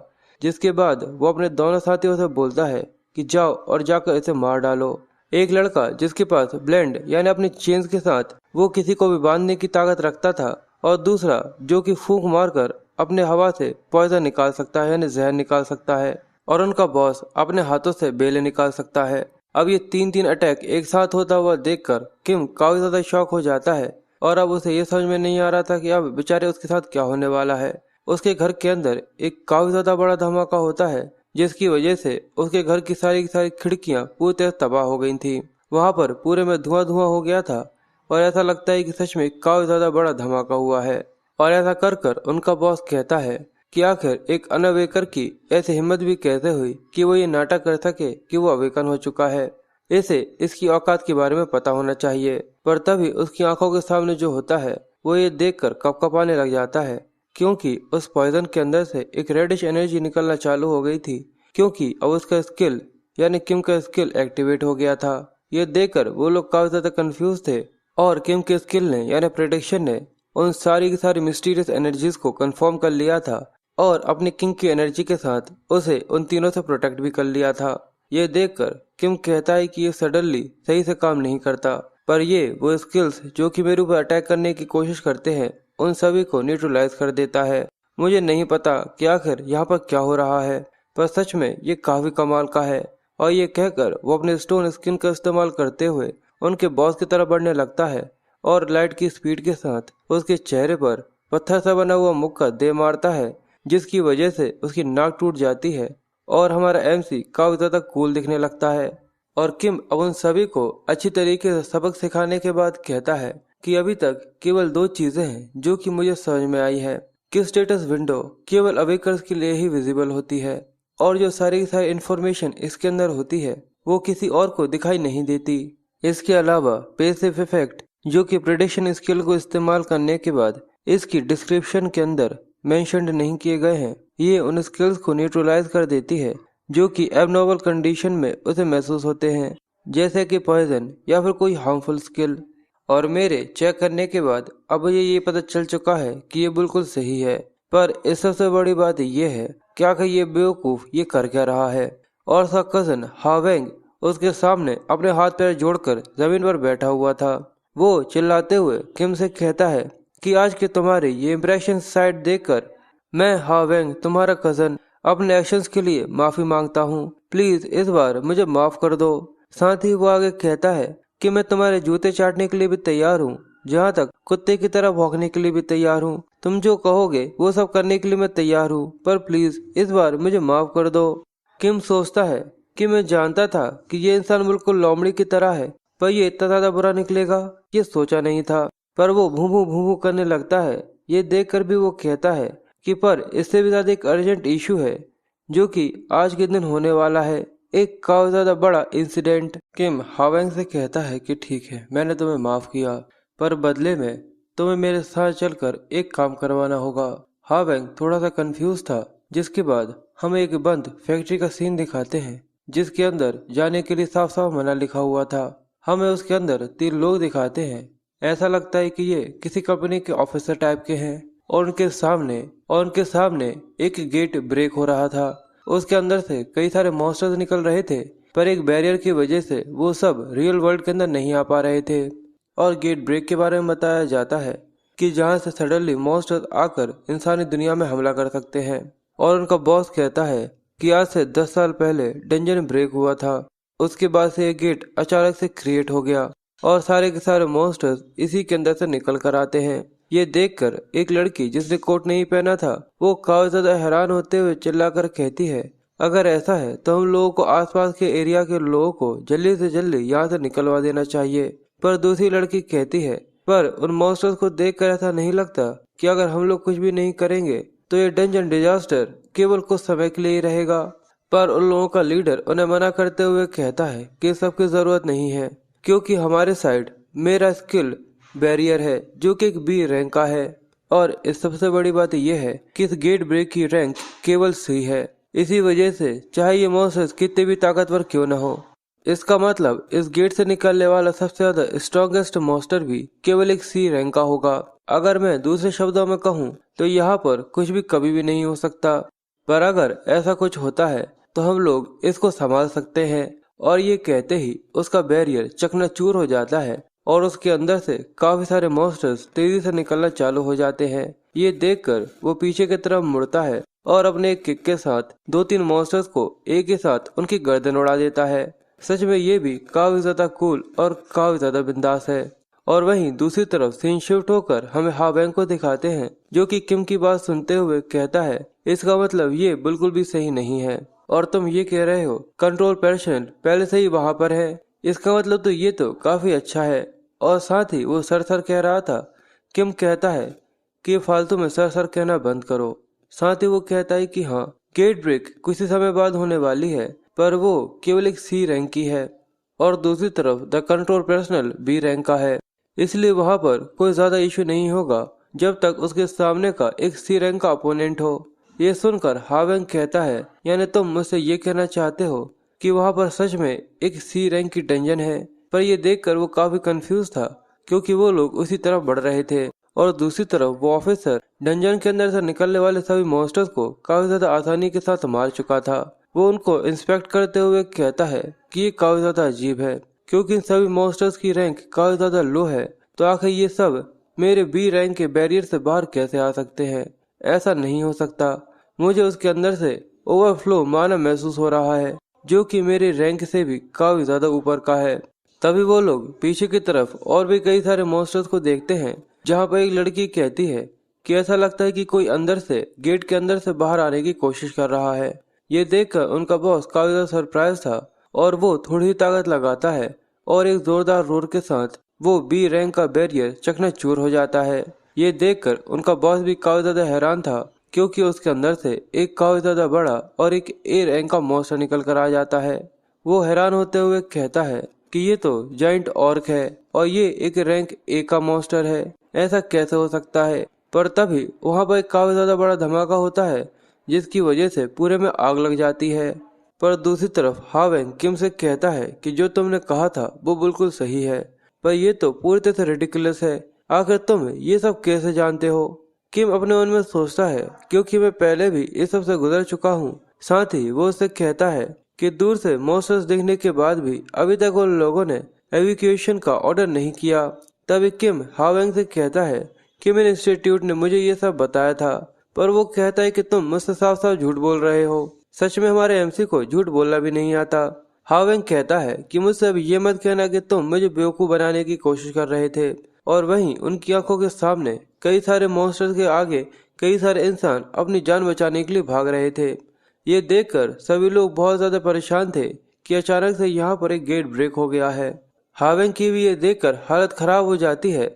जिसके बाद वो अपने दोनों साथियों से बोलता है कि जाओ और जाकर इसे मार डालो। एक लड़का जिसके पास ब्लेंड यानी अपनी चेन्स के साथ वो किसी को भी बांधने की ताकत रखता था, और दूसरा जो कि फूंक मारकर अपने हवा से पॉइजन निकाल सकता है यानी जहर निकाल सकता है, और उनका बॉस अपने हाथों से बेले निकाल सकता है। अब ये तीन अटैक एक साथ होता हुआ देखकर किम काफी ज्यादा शॉक हो जाता है, और अब उसे ये समझ में नहीं आ रहा था कि अब बेचारे उसके साथ क्या होने वाला है। उसके घर के अंदर एक काफी ज्यादा बड़ा धमाका होता है, जिसकी वजह से उसके घर की सारी खिड़कियां पूरी तरह तबाह हो गई थी। वहां पर पूरे में धुआं धुआं हो गया था, और ऐसा लगता है कि सच में काफी ज्यादा बड़ा धमाका हुआ है। और ऐसा कर कर उनका बॉस कहता है कि आखिर एक अनअवेकर की ऐसी हिम्मत भी कैसे हुई कि वो ये नाटक कर सके कि वो अवेकन हो चुका है। इसे इसकी औकात के बारे में पता होना चाहिए। पर तभी उसकी आंखों के सामने जो होता है वो ये देखकर कपकपाने लग जाता है, क्योंकि उस पॉइजन के अंदर से एक रेडिश एनर्जी निकलना चालू हो गई थी, क्योंकि अब उसका स्किल यानी किम का स्किल एक्टिवेट हो गया था। ये देखकर वो लोग काफी ज्यादा कंफ्यूज थे, और किम के स्किल ने यानी प्रेडिक्शन ने उन सारी की सारी मिस्टीरियस एनर्जीज को कंफर्म कर लिया था, और अपनी किंग की एनर्जी के साथ उसे उन तीनों से प्रोटेक्ट भी कर लिया था। ये देखकर किम कहता है कि ये सडनली सही से काम नहीं करता, पर ये वो स्किल्स जो कि मेरे ऊपर अटैक करने की कोशिश करते हैं उन सभी को न्यूट्रलाइज कर देता है। मुझे नहीं पता कि आखिर यहाँ पर क्या हो रहा है, पर सच में ये काफी कमाल का है। और ये कहकर वो अपने स्टोन स्किन का इस्तेमाल करते हुए उनके बॉस की तरफ बढ़ने लगता है, और लाइट की स्पीड के साथ उसके चेहरे पर पत्थर से बना हुआ मुक्का दे मारता है, जिसकी वजह से उसकी नाक टूट जाती है, और हमारा एमसी काफी ज्यादा कूल दिखने लगता है। और किम अब उन सभी को अच्छी तरीके से सबक सिखाने के बाद कहता है कि अभी तक केवल दो चीजें हैं जो कि मुझे समझ में आई है कि स्टेटस विंडो केवल अवेकर्स के लिए ही विजिबल होती है, और जो सारी की सारी इंफॉर्मेशन इसके अंदर होती है वो किसी और को दिखाई नहीं देती। इसके अलावा पैसिव इफेक्ट जो कि प्रेडिक्शन स्किल को इस्तेमाल करने के बाद इसकी डिस्क्रिप्शन के अंदर मेंशन्ड नहीं किए गए हैं, ये उन स्किल्स को न्यूट्रलाइज कर देती है जो कि एबनॉर्मल कंडीशन में उसे महसूस होते हैं, जैसे कि पॉइजन या फिर कोई हार्मफुल स्किल। और मेरे चेक करने के बाद अब मुझे ये पता चल चुका है कि ये बिल्कुल सही है। पर इस सबसे बड़ी बात ये है कि आखिर ये बेवकूफ ये कर क्या रहा है। और उसका कजन हावेंग उसके सामने अपने हाथ पैर जोड़कर जमीन पर बैठा हुआ था। वो चिल्लाते हुए किम से कहता है कि आज के तुम्हारे ये इम्प्रेशन साइट देखकर मैं हावेंग तुम्हारा कजन अपने एक्शंस के लिए माफी मांगता हूँ। प्लीज इस बार मुझे माफ कर दो। साथ ही वो आगे कहता है कि मैं तुम्हारे जूते चाटने के लिए भी तैयार हूँ, जहाँ तक कुत्ते की तरह भौंकने के लिए भी तैयार हूँ। तुम जो कहोगे वो सब करने के लिए मैं तैयार हूँ, पर प्लीज इस बार मुझे माफ कर दो। किम सोचता है कि मैं जानता था कि ये इंसान बिल्कुल लोमड़ी की तरह है, पर ये इतना ज्यादा बुरा निकलेगा ये सोचा नहीं था। पर वो भूं भूं करने लगता है। ये देखकर भी वो कहता है कि पर इससे भी ज्यादा एक अर्जेंट इशू है जो कि आज के दिन होने वाला है, एक काफी ज्यादा बड़ा इंसिडेंट। किम हावेंग से कहता है कि ठीक है मैंने तुम्हें माफ किया, पर बदले में तुम्हें मेरे साथ चलकर एक काम करवाना होगा। हावेंग थोड़ा सा कंफ्यूज था, जिसके बाद हमें एक बंद फैक्ट्री का सीन दिखाते हैं जिसके अंदर जाने के लिए साफ साफ मना लिखा हुआ था। हमें उसके अंदर 3 लोग दिखाते हैं। ऐसा लगता है कि ये किसी कंपनी के ऑफिसर टाइप के हैं, और उनके सामने एक गेट ब्रेक हो रहा था। उसके अंदर से कई सारे मॉन्स्टर्स निकल रहे थे, पर एक बैरियर की वजह से वो सब रियल वर्ल्ड के अंदर नहीं आ पा रहे थे। और गेट ब्रेक के बारे में बताया जाता है कि जहाँ से सडनली मॉन्स्टर्स आकर इंसानी दुनिया में हमला कर सकते हैं। और उनका बॉस कहता है कि आज से 10 साल पहले डंजन ब्रेक हुआ था, उसके बाद से ये गेट अचानक से क्रिएट हो गया और सारे के सारे मॉन्स्टर्स इसी के अंदर से निकल कर आते हैं। ये देखकर एक लड़की जिसने कोट नहीं पहना था वो काफी ज्यादा हैरान होते हुए चिल्लाकर कहती है अगर ऐसा है तो हम लोगों को आसपास के एरिया के लोगों को जल्दी से जल्दी यहाँ से निकलवा देना चाहिए। पर दूसरी लड़की कहती है पर उन मॉन्स्टर्स को देखकर ऐसा नहीं लगता कि अगर हम लोग कुछ भी नहीं करेंगे तो ये डंजन डिजास्टर केवल कुछ समय के लिए ही रहेगा। पर उन लोगों का लीडर उन्हें मना करते हुए कहता है कि सबकी जरूरत नहीं है, क्योंकि हमारे साइड मेरा स्किल बैरियर है जो कि एक बी रैंक का है। और इस सबसे बड़ी बात यह है कि इस गेट ब्रेक की रैंक केवल सी है। इसी वजह से चाहे ये मॉन्स्टर्स कितने भी ताकतवर क्यों न हो, इसका मतलब इस गेट से निकलने वाला सबसे ज्यादा स्ट्रॉन्गेस्ट मॉन्स्टर भी केवल एक सी रैंक का होगा। अगर मैं दूसरे शब्दों में कहूँ तो यहाँ पर कुछ भी कभी भी नहीं हो सकता, पर अगर ऐसा कुछ होता है तो हम लोग इसको संभाल सकते हैं। और ये कहते ही उसका बैरियर चकनाचूर हो जाता है और उसके अंदर से काफी सारे मॉन्स्टर्स तेजी से निकलना चालू हो जाते हैं। ये देखकर वो पीछे की तरफ मुड़ता है और अपने एक किक के साथ 2-3 मॉन्स्टर्स को एक ही साथ उनकी गर्दन उड़ा देता है। सच में ये भी काफी ज्यादा कूल और काफी ज्यादा बिंदास है। और वहीं दूसरी तरफ सीन शिफ्ट होकर हमें हावेंग को दिखाते हैं, जो कि किम की बात सुनते हुए कहता है इसका मतलब ये बिल्कुल भी सही नहीं है और तुम ये कह रहे हो कंट्रोल पर्सन पहले से ही वहाँ पर है, इसका मतलब तो ये तो काफी अच्छा है। और साथ ही वो सर सर कह रहा था। किम कहता है कि फालतू में सर सर कहना बंद करो। साथ ही वो कहता है कि हाँ, गेट ब्रेक कुछ ही समय बाद होने वाली है, पर वो केवल एक सी रैंक की है और दूसरी तरफ the control personal B rank का है, इसलिए वहाँ पर कोई ज्यादा इशू नहीं होगा जब तक उसके सामने का एक सी रैंक का अपोनेंट हो। ये सुनकर हावेंग कहता है यानी तुम मुझसे ये कहना चाहते हो कि वहाँ पर सच में एक सी रैंक की डंजन है। पर ये देखकर वो काफी कंफ्यूज था क्योंकि वो लोग उसी तरफ बढ़ रहे थे और दूसरी तरफ वो ऑफिसर डंजन के अंदर से निकलने वाले सभी मॉन्स्टर्स को काफी ज्यादा आसानी के साथ मार चुका था। वो उनको इंस्पेक्ट करते हुए कहता है कि ये काफी ज्यादा अजीब है क्योंकि इन सभी मॉन्स्टर्स की रैंक काफी ज्यादा लो है, तो आखिर ये सब मेरे बी रैंक के बैरियर से बाहर कैसे आ सकते हैं। ऐसा नहीं हो सकता, मुझे उसके अंदर से ओवरफ्लो माना महसूस हो रहा है जो कि मेरे रैंक से भी काफी ज्यादा ऊपर का है। तभी वो लोग पीछे की तरफ और भी कई सारे मॉन्स्टर्स को देखते हैं, जहाँ पर एक लड़की कहती है कि ऐसा लगता है कि कोई अंदर से गेट के अंदर से बाहर आने की कोशिश कर रहा है। ये देखकर उनका बॉस काफी ज्यादा सरप्राइज था और वो थोड़ी ही ताकत लगाता है और एक जोरदार रोर के साथ वो बी रैंक का बैरियर चकनाचूर हो जाता है। ये देखकर उनका बॉस भी काफी ज्यादा हैरान था क्योंकि उसके अंदर से एक काफी ज्यादा बड़ा और एक ए रैंक का मॉन्स्टर निकल कर आ जाता है। वो हैरान होते हुए कहता है कि ये तो जाइंट ऑर्क है और ये एक रैंक ए का मॉन्स्टर है, ऐसा कैसे हो सकता है। पर तभी वहाँ पर एक काफी ज्यादा बड़ा धमाका होता है जिसकी वजह से पूरे में आग लग जाती है। पर दूसरी तरफ हावेंग किम से कहता है कि जो तुमने कहा था वो बिल्कुल सही है, पर ये तो पूरी तरह से रिडिकुलस है, आखिर तुम ये सब कैसे जानते हो। किम अपने मन में सोचता है क्योंकि मैं पहले भी इस सब से गुजर चुका हूँ। साथ ही वो उससे कहता है कि दूर से मॉन्स्टर्स दिखने के बाद भी अभी तक उन लोगों ने एविक्यूएशन का ऑर्डर नहीं किया। तभी किम हावेंग से कहता है कि मेरे इंस्टीट्यूट ने मुझे ये सब बताया था, पर वो कहता है कि तुम मुझसे साफ साफ झूठ बोल रहे हो, सच में हमारे एमसी को झूठ बोलना भी नहीं आता। हावेंग कहता है कि मुझसे अब ये मत कहना कि तुम मुझे बेवकूफ बनाने की कोशिश कर रहे थे। और वहीं उनकी आंखों के सामने कई सारे मॉन्स्टर्स के आगे कई सारे इंसान अपनी जान बचाने के लिए भाग रहे थे। ये देखकर सभी लोग बहुत ज्यादा परेशान थे कि अचानक से यहाँ पर एक गेट ब्रेक हो गया है। हावेंग की भी ये देखकर हालत खराब हो जाती है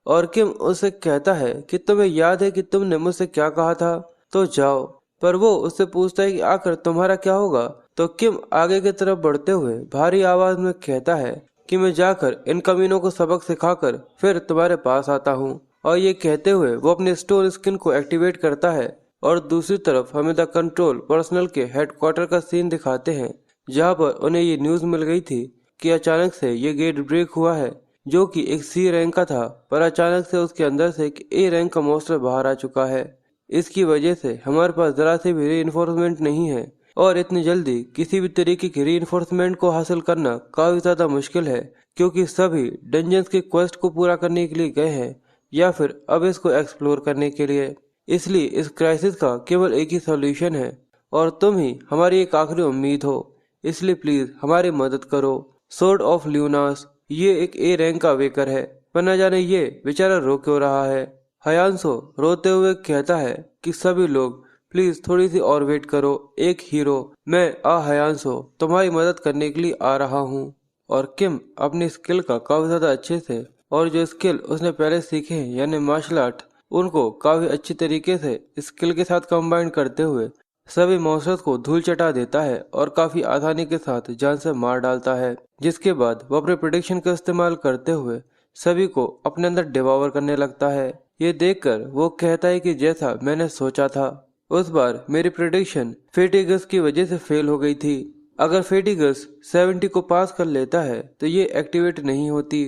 और किम उससे कहता है कि तुम्हें याद है कि तुमने मुझसे क्या कहा था, तो जाओ। पर वो उससे पूछता है कि आखिर तुम्हारा क्या होगा, तो किम आगे की तरफ बढ़ते हुए भारी आवाज में कहता है कि मैं जाकर इन कमीनों को सबक सिखाकर फिर तुम्हारे पास आता हूँ। और ये कहते हुए वो अपने स्टोन स्किन को एक्टिवेट करता है और दूसरी तरफ हमें द कंट्रोल पर्सनल के हेडक्वार्टर का सीन दिखाते हैं, जहाँ पर उन्हें ये न्यूज मिल गई थी कि अचानक से ये गेट ब्रेक हुआ है जो कि एक सी रैंक का था, पर अचानक से उसके अंदर से एक ए रैंक का मॉन्स्टर बाहर आ चुका है। इसकी वजह से हमारे पास जरा से भी रीइंफोर्समेंट नहीं है और इतनी जल्दी किसी भी तरीके की रीइंफोर्समेंट को हासिल करना काफी ज्यादा मुश्किल है क्योंकि सभी डंजन्स के क्वेस्ट को पूरा करने के लिए गए हैं या फिर अब इसको एक्सप्लोर करने के लिए। इसलिए इस क्राइसिस का केवल एक ही सॉल्यूशन है और तुम ही हमारी एक आखिरी उम्मीद हो, इसलिए प्लीज हमारी मदद करो। सोर्ड ऑफ ल्यूनास ये एक ए रैंक का वेकर है, पर न जाने ये बेचारा रो क्यों रहा है। हयांसो रोते हुए कहता है कि सभी लोग प्लीज थोड़ी सी और वेट करो, एक हीरो मैं हयांसो तुम्हारी मदद करने के लिए आ रहा हूँ। और किम अपनी स्किल का काफी ज्यादा अच्छे से और जो स्किल उसने पहले सीखे हैं यानी मार्शल आर्ट, उनको काफी अच्छी तरीके से स्किल के साथ कंबाइन करते हुए सभी मॉन्स्टर्स को धूल चटा देता है और काफी आसानी के साथ जान से मार डालता है। जिसके बाद वो अपने प्रेडिक्शन का इस्तेमाल करते हुए सभी को अपने अंदर डिवावर करने लगता है। ये देखकर वो कहता है कि जैसा मैंने सोचा था, उस बार मेरी प्रेडिक्शन फेटिगस की वजह से फेल हो गई थी। अगर फेटिगस 70 को पास कर लेता है तो ये एक्टिवेट नहीं होती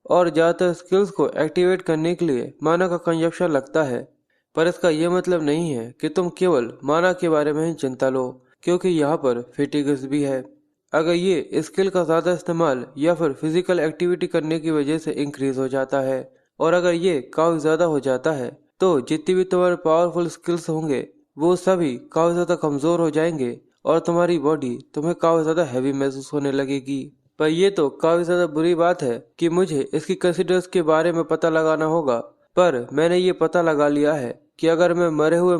और ज़्यादातर स्किल्स को एक्टिवेट करने के लिए माना का कंजप्शन लगता है। पर इसका ये मतलब नहीं है कि तुम केवल माना के बारे में ही चिंता लो, क्योंकि यहाँ पर फेटिगस भी है। अगर ये स्किल का ज़्यादा इस्तेमाल या फिर फिजिकल एक्टिविटी करने की वजह से इंक्रीज हो जाता है, और अगर ये काफ़ी ज़्यादा हो जाता है तो जितनी भी तुम्हारे पावरफुल स्किल्स होंगे वो सभी काफ़ी ज़्यादा कमज़ोर हो जाएंगे और तुम्हारी बॉडी तुम्हें काफ़ी ज़्यादा हैवी महसूस होने लगेगी। पर ये तो काफ़ी ज़्यादा बुरी बात है कि मुझे इसकी कंसिडर्स के बारे में पता लगाना होगा। पर मैंने ये पता लगा लिया है कि अगर मैं मरे हुए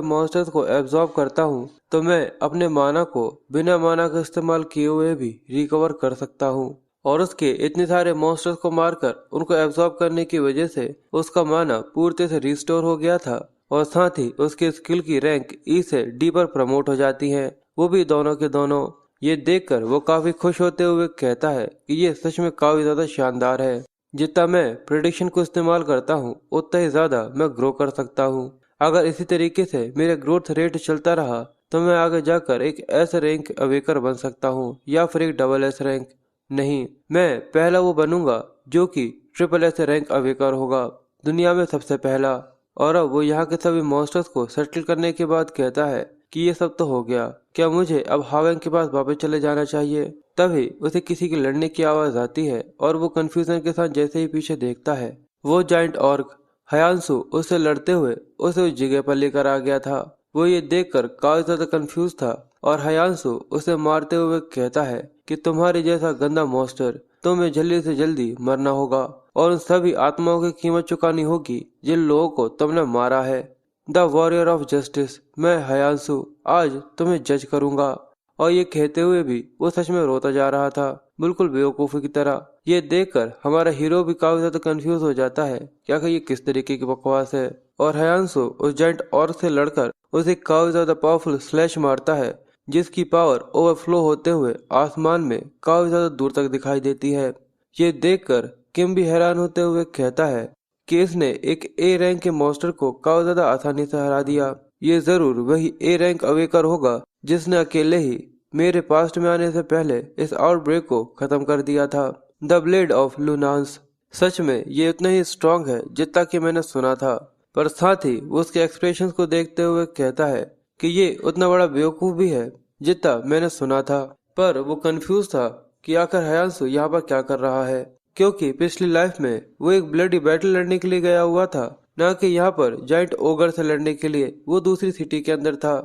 मॉन्स्टर्स को एब्जॉर्ब करता हूँ तो मैं अपने माना को बिना माना का इस्तेमाल किए हुए भी रिकवर कर सकता हूँ। और उसके इतने सारे मॉन्स्टर्स को मारकर उनको एब्जॉर्ब करने की वजह से उसका माना पूरी तरह से रिस्टोर हो गया था, और साथ ही उसके स्किल की रैंक ई से डी पर प्रमोट हो जाती है, वो भी दोनों के दोनों। ये देखकर वो काफी खुश होते हुए कहता है कि ये सच में काफी ज्यादा शानदार है। जितना मैं प्रिडिक्शन को इस्तेमाल करता हूँ उतना ही ज्यादा मैं ग्रो कर सकता हूँ। अगर इसी तरीके से मेरा ग्रोथ रेट चलता रहा तो मैं आगे जाकर एक एस रैंक अवेकर बन सकता हूँ या फिर एक डबल एस रैंक। नहीं, मैं पहला वो बनूंगा जो कि ट्रिपल एस रैंक अवेकर होगा, दुनिया में सबसे पहला। और अब वो यहाँ के सभी मॉन्स्टर्स को सेटल करने के बाद कहता है कि ये सब तो हो गया, क्या मुझे अब हावेंग के पास वापस चले जाना चाहिए। तभी उसे किसी के लड़ने की आवाज आती है और वो कंफ्यूजन के साथ जैसे ही पीछे देखता है वो जाइंट ऑर्क हयांसु उससे लड़ते हुए उसे उस जगह पर लेकर आ गया था। वो ये देखकर काफी ज्यादा कंफ्यूज था और हयांसु उसे मारते हुए कहता है कि तुम्हारे जैसा गंदा मॉन्स्टर तुम्हें जल्दी से जल्दी मरना होगा और उन सभी आत्माओं की कीमत चुकानी होगी जिन लोगों को तुमने मारा है। द वॉरियर ऑफ जस्टिस, मैं हयांसु आज तुम्हें जज करूंगा। और ये कहते हुए भी वो सच में रोता जा रहा था, बिल्कुल बेवकूफी की तरह। ये देखकर हमारा हीरो भी काफी ज्यादा कंफ्यूज हो जाता है कि आखिर ये किस तरीके की बकवास है। और हयांसु उस जाइंट ऑर्क से लड़कर उसे काफी ज्यादा पावरफुल स्लैश मारता है जिसकी पावर ओवरफ्लो होते हुए आसमान में काफी ज्यादा दूर तक दिखाई देती है। ये देखकर किम भी हैरान होते हुए कहता है कि इसने एक ए रैंक के मॉन्स्टर को काफी ज्यादा आसानी से हरा दिया। ये जरूर वही ए रैंक अवेकर होगा जिसने अकेले ही मेरे पास्ट में आने से पहले इस आउटब्रेक को खत्म कर दिया था। द ब्लेड ऑफ लुनांस, सच में ये उतना ही स्ट्रांग है जितना कि मैंने सुना था। पर साथ ही वो उसके एक्सप्रेशंस को देखते हुए कहता है कि ये उतना बड़ा बेवकूफ भी है जितना मैंने सुना था। पर वो कंफ्यूज था कि आखिर हयांसु यहाँ पर क्या कर रहा है, क्योंकि पिछली लाइफ में वो एक ब्लडी बैटल लड़ने के लिए गया हुआ था, न कि यहाँ पर जाइंट ओगर से लड़ने के लिए। वो दूसरी सिटी के अंदर था।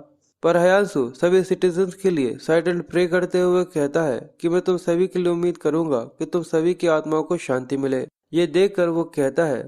पर हयांसु सभी सिटीजन्स के लिए साइलेंट प्रे करते हुए कहता है कि मैं तुम सभी के लिए उम्मीद करूंगा कि तुम सभी की आत्माओं को शांति मिले। ये देखकर वो कहता है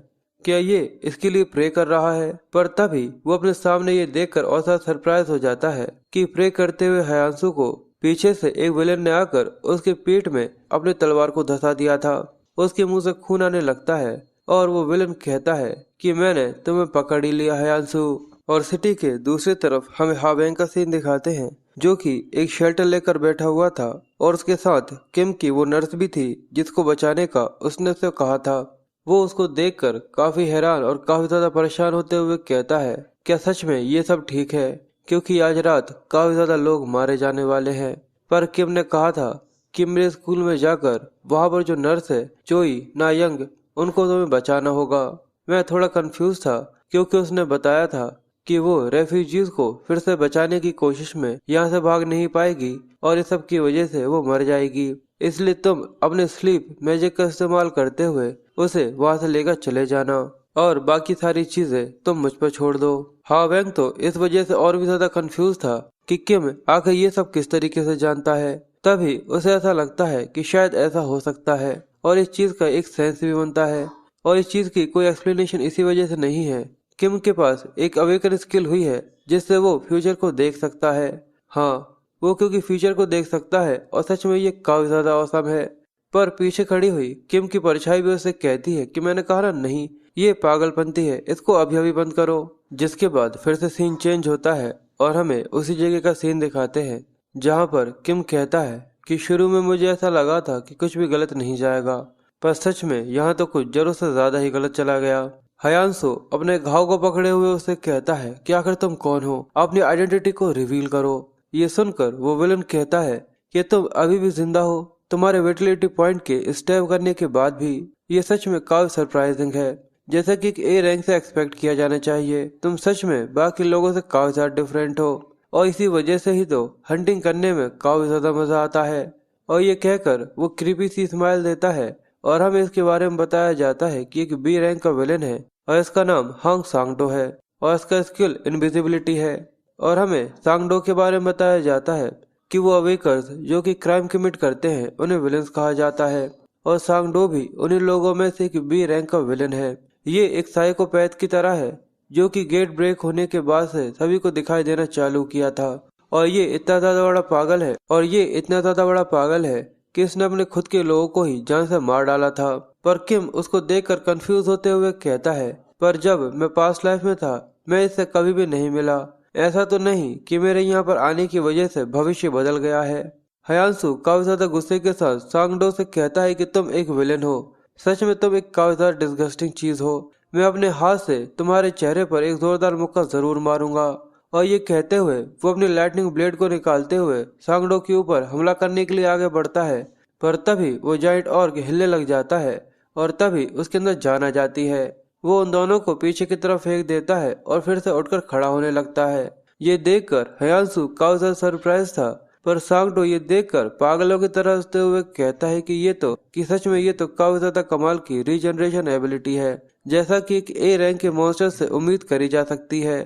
क्या ये इसके लिए प्रे कर रहा है। पर तभी वो अपने सामने ये देखकर और साथ सरप्राइज हो जाता है कि प्रे करते हुए हयांसु को पीछे से एक विलेन ने आकर उसके पीठ में अपने तलवार को धंसा दिया था। उसके मुंह से खून आने लगता है और वो विलेन कहता है कि मैंने तुम्हें पकड़ ही लिया हयांसु। और सिटी के दूसरी तरफ हमें हावेंग का सीन दिखाते हैं जो कि एक शेल्टर लेकर बैठा हुआ था और उसके साथ किम की वो नर्स भी थी जिसको बचाने का उसने उसे कहा था। वो उसको देखकर काफी हैरान और काफी ज्यादा परेशान होते हुए कहता है क्या सच में ये सब ठीक है, क्योंकि आज रात काफी ज्यादा लोग मारे जाने वाले हैं। पर किम ने कहा था कि मेरे स्कूल में जाकर वहाँ पर जो नर्स है चोई ना यंग उनको तुम्हें बचाना होगा। मैं थोड़ा कंफ्यूज था क्योंकि उसने बताया था कि वो रेफ्यूजीज को फिर से बचाने की कोशिश में यहाँ से भाग नहीं पाएगी और इस सब की वजह से वो मर जाएगी, इसलिए तुम अपने स्लीप मैजिक का इस्तेमाल करते हुए उसे वहाँ से लेकर चले जाना और बाकी सारी चीजें तुम मुझ पर छोड़ दो। हावेंग तो इस वजह से और भी ज्यादा कंफ्यूज था कि किम आखिर ये सब किस तरीके से जानता है। तभी उसे ऐसा लगता है कि शायद ऐसा हो सकता है और इस चीज का एक सेंस भी बनता है और इस चीज की कोई एक्सप्लेनेशन इसी वजह से नहीं है। किम के पास एक अवेकन स्किल हुई है जिससे वो फ्यूचर को देख सकता है। हाँ, वो क्योंकि फ्यूचर को देख सकता है और सच में ये काफी ज्यादा औसम है। पर पीछे खड़ी हुई किम की परछाई भी उसे कहती है कि मैंने कहा ना नहीं, ये पागलपंती है, इसको अभी अभी बंद करो। जिसके बाद फिर से सीन चेंज होता है और हमें उसी जगह का सीन दिखाते हैं जहाँ पर किम कहता है कि शुरू में मुझे ऐसा लगा था कि कुछ भी गलत नहीं जाएगा, पर सच में यहाँ तो कुछ जरूरत से ज्यादा ही गलत चला गया। हयांसु अपने घाव को पकड़े हुए उसे कहता है कि आखिर तुम कौन हो, अपनी आइडेंटिटी को रिवील करो। ये सुनकर वो विलन कहता है कि तुम अभी भी जिंदा हो, तुम्हारे विटलिटी पॉइंट के स्टेप करने के बाद भी। ये सच में काफी सरप्राइजिंग है, जैसा कि एक ए रैंक से एक्सपेक्ट किया जाना चाहिए। तुम सच में बाकी लोगों से काफी ज्यादा डिफरेंट हो, और इसी वजह से ही तो हंटिंग करने में काफी ज्यादा मजा आता है। और ये कहकर वो क्रीपी सी स्माइल देता है, और हमें इसके बारे में बताया जाता है कि एक बी रैंक का विलेन है, और इसका नाम हांग सांगडो है, और इसका स्किल इनविजिबिलिटी है। और हमें सांगडो के बारे में बताया जाता है कि वो अवेकर्स जो कि क्राइम कमिट करते हैं उन्हें विलेंस कहा जाता है, और सांगडो भी उन्हीं लोगों में से एक बी रैंक का विलेन है। ये एक साइकोपैथ की तरह है जो कि गेट ब्रेक होने के बाद से सभी को दिखाई देना चालू किया था, और ये इतना ज्यादा बड़ा पागल है कि इसने अपने खुद के लोगों को ही जान से मार डाला था। पर किम उसको देखकर कंफ्यूज होते हुए कहता है, पर जब मैं पास्ट लाइफ में था मैं इससे कभी भी नहीं मिला। ऐसा तो नहीं कि मेरे यहाँ पर आने की वजह से भविष्य बदल गया है। हयांसु काफी ज्यादा गुस्से के साथ सांगडो से कहता है कि तुम एक विलेन हो, सच में तुम एक काफी ज्यादा डिस्गस्टिंग चीज हो। मैं अपने हाथ से तुम्हारे चेहरे पर एक जोरदार मुक्का जरूर मारूंगा। और ये कहते हुए वो अपनी लाइटनिंग ब्लेड को निकालते हुए सांगडो के ऊपर हमला करने के लिए आगे बढ़ता है, पर तभी वो जाइंट ऑर्क हिलने लग जाता है, और तभी उसके अंदर जान आ जाती है। वो उन दोनों को पीछे की तरफ फेंक देता है और फिर से उठकर खड़ा होने लगता है। ये देखकर हयांसु काफी ज्यादा सरप्राइज था, पर सांगडो ये देखकर पागलों की तरह हंसते हुए कहता है कि सच में ये तो काफी ज्यादा कमाल की रीजनरेशन एबिलिटी है, जैसा कि एक ए रैंक के मॉन्स्टर से उम्मीद करी जा सकती है।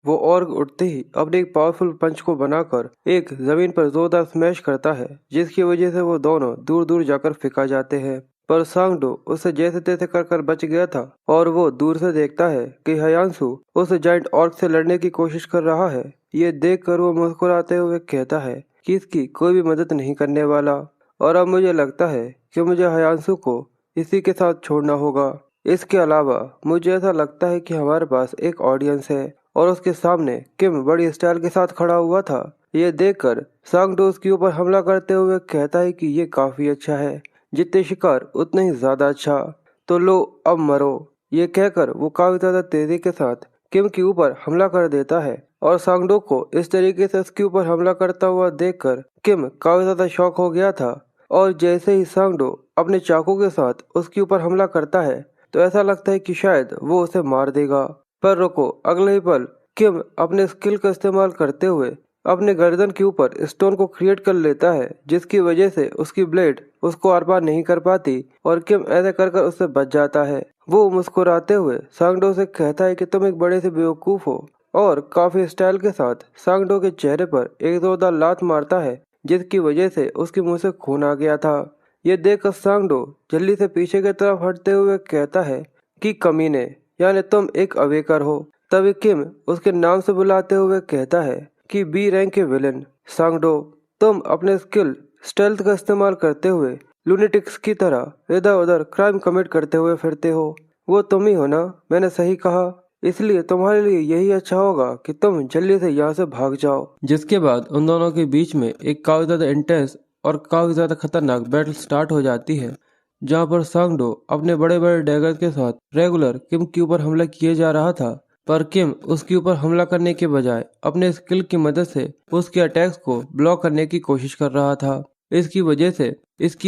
वो ऑर्ग उठते ही अपने एक पावरफुल पंच को बनाकर एक जमीन पर जोरदार स्मैश करता है, जिसकी वजह से वो दोनों दूर दूर जाकर फेंका जाते हैं। पर सांगडो उससे जैसे तैसे कर बच गया था, और वो दूर से देखता है कि हयांसु उस जाइंट ऑर्ग से लड़ने की कोशिश कर रहा है। ये देखकर वो मुस्कुराते हुए कहता है कि इसकी कोई भी मदद नहीं करने वाला, और अब मुझे लगता है कि मुझे हयांसु को इसी के साथ छोड़ना होगा। इसके अलावा मुझे ऐसा लगता है कि हमारे पास एक ऑडियंस है, और उसके सामने किम बड़ी स्टाइल के साथ खड़ा हुआ था। ये देखकर सांगडो उसके ऊपर हमला करते हुए कहता है कि ये काफी अच्छा है, जितने शिकार उतना ही ज्यादा अच्छा, तो लो अब मरो। ये कहकर वो काफी ज्यादा तेजी के साथ किम के ऊपर हमला कर देता है, और सांगडो को इस तरीके से उसके ऊपर हमला करता हुआ देखकर किम काफी ज्यादा शॉक हो गया था। और जैसे ही सांगडो अपने चाकू के साथ उसके ऊपर हमला करता है, तो ऐसा लगता है कि शायद वो उसे मार देगा। पर रुको, अगले ही पल किम अपने स्किल का इस्तेमाल करते हुए अपने गर्दन के ऊपर स्टोन को क्रिएट कर लेता है, जिसकी वजह से उसकी ब्लेड उसको आर पार नहीं कर पाती, और किम ऐसे कर कर उससे बच जाता है। वो मुस्कुराते हुए सांगडो से कहता है कि तुम एक बड़े से बेवकूफ हो, और काफी स्टाइल के साथ सांगडो के चेहरे पर एक जोरदार लात मारता है, जिसकी वजह से उसके मुंह से खून आ गया था। ये देखकर सांगडो जल्दी से पीछे की तरफ हटते हुए कहता है कि कमीने, यानी तुम एक अवेकर हो। तभी किम उसके नाम से बुलाते हुए कहता है कि बी रैंक के विलेन सांगडो, तुम अपने स्किल स्टेल्थ का इस्तेमाल करते हुए लूनेटिक्स की तरह इधर उधर क्राइम कमिट करते हुए फिरते हो। वो तुम ही हो ना? मैंने सही कहा। इसलिए तुम्हारे लिए यही अच्छा होगा कि तुम जल्दी से यहाँ से भाग जाओ। जिसके बाद उन दोनों के बीच में एक काफी ज्यादा इंटेंस और काफी ज्यादा खतरनाक बैटल स्टार्ट हो जाती है, जहाँ पर सांगडो अपने बड़े बड़े डैगर के साथ रेगुलर किम के ऊपर हमला किए जा रहा था, पर किम उसके ऊपर हमला करने के बजाय अपने स्किल की मदद से उसके अटैक्स को ब्लॉक करने की कोशिश कर रहा था। इसकी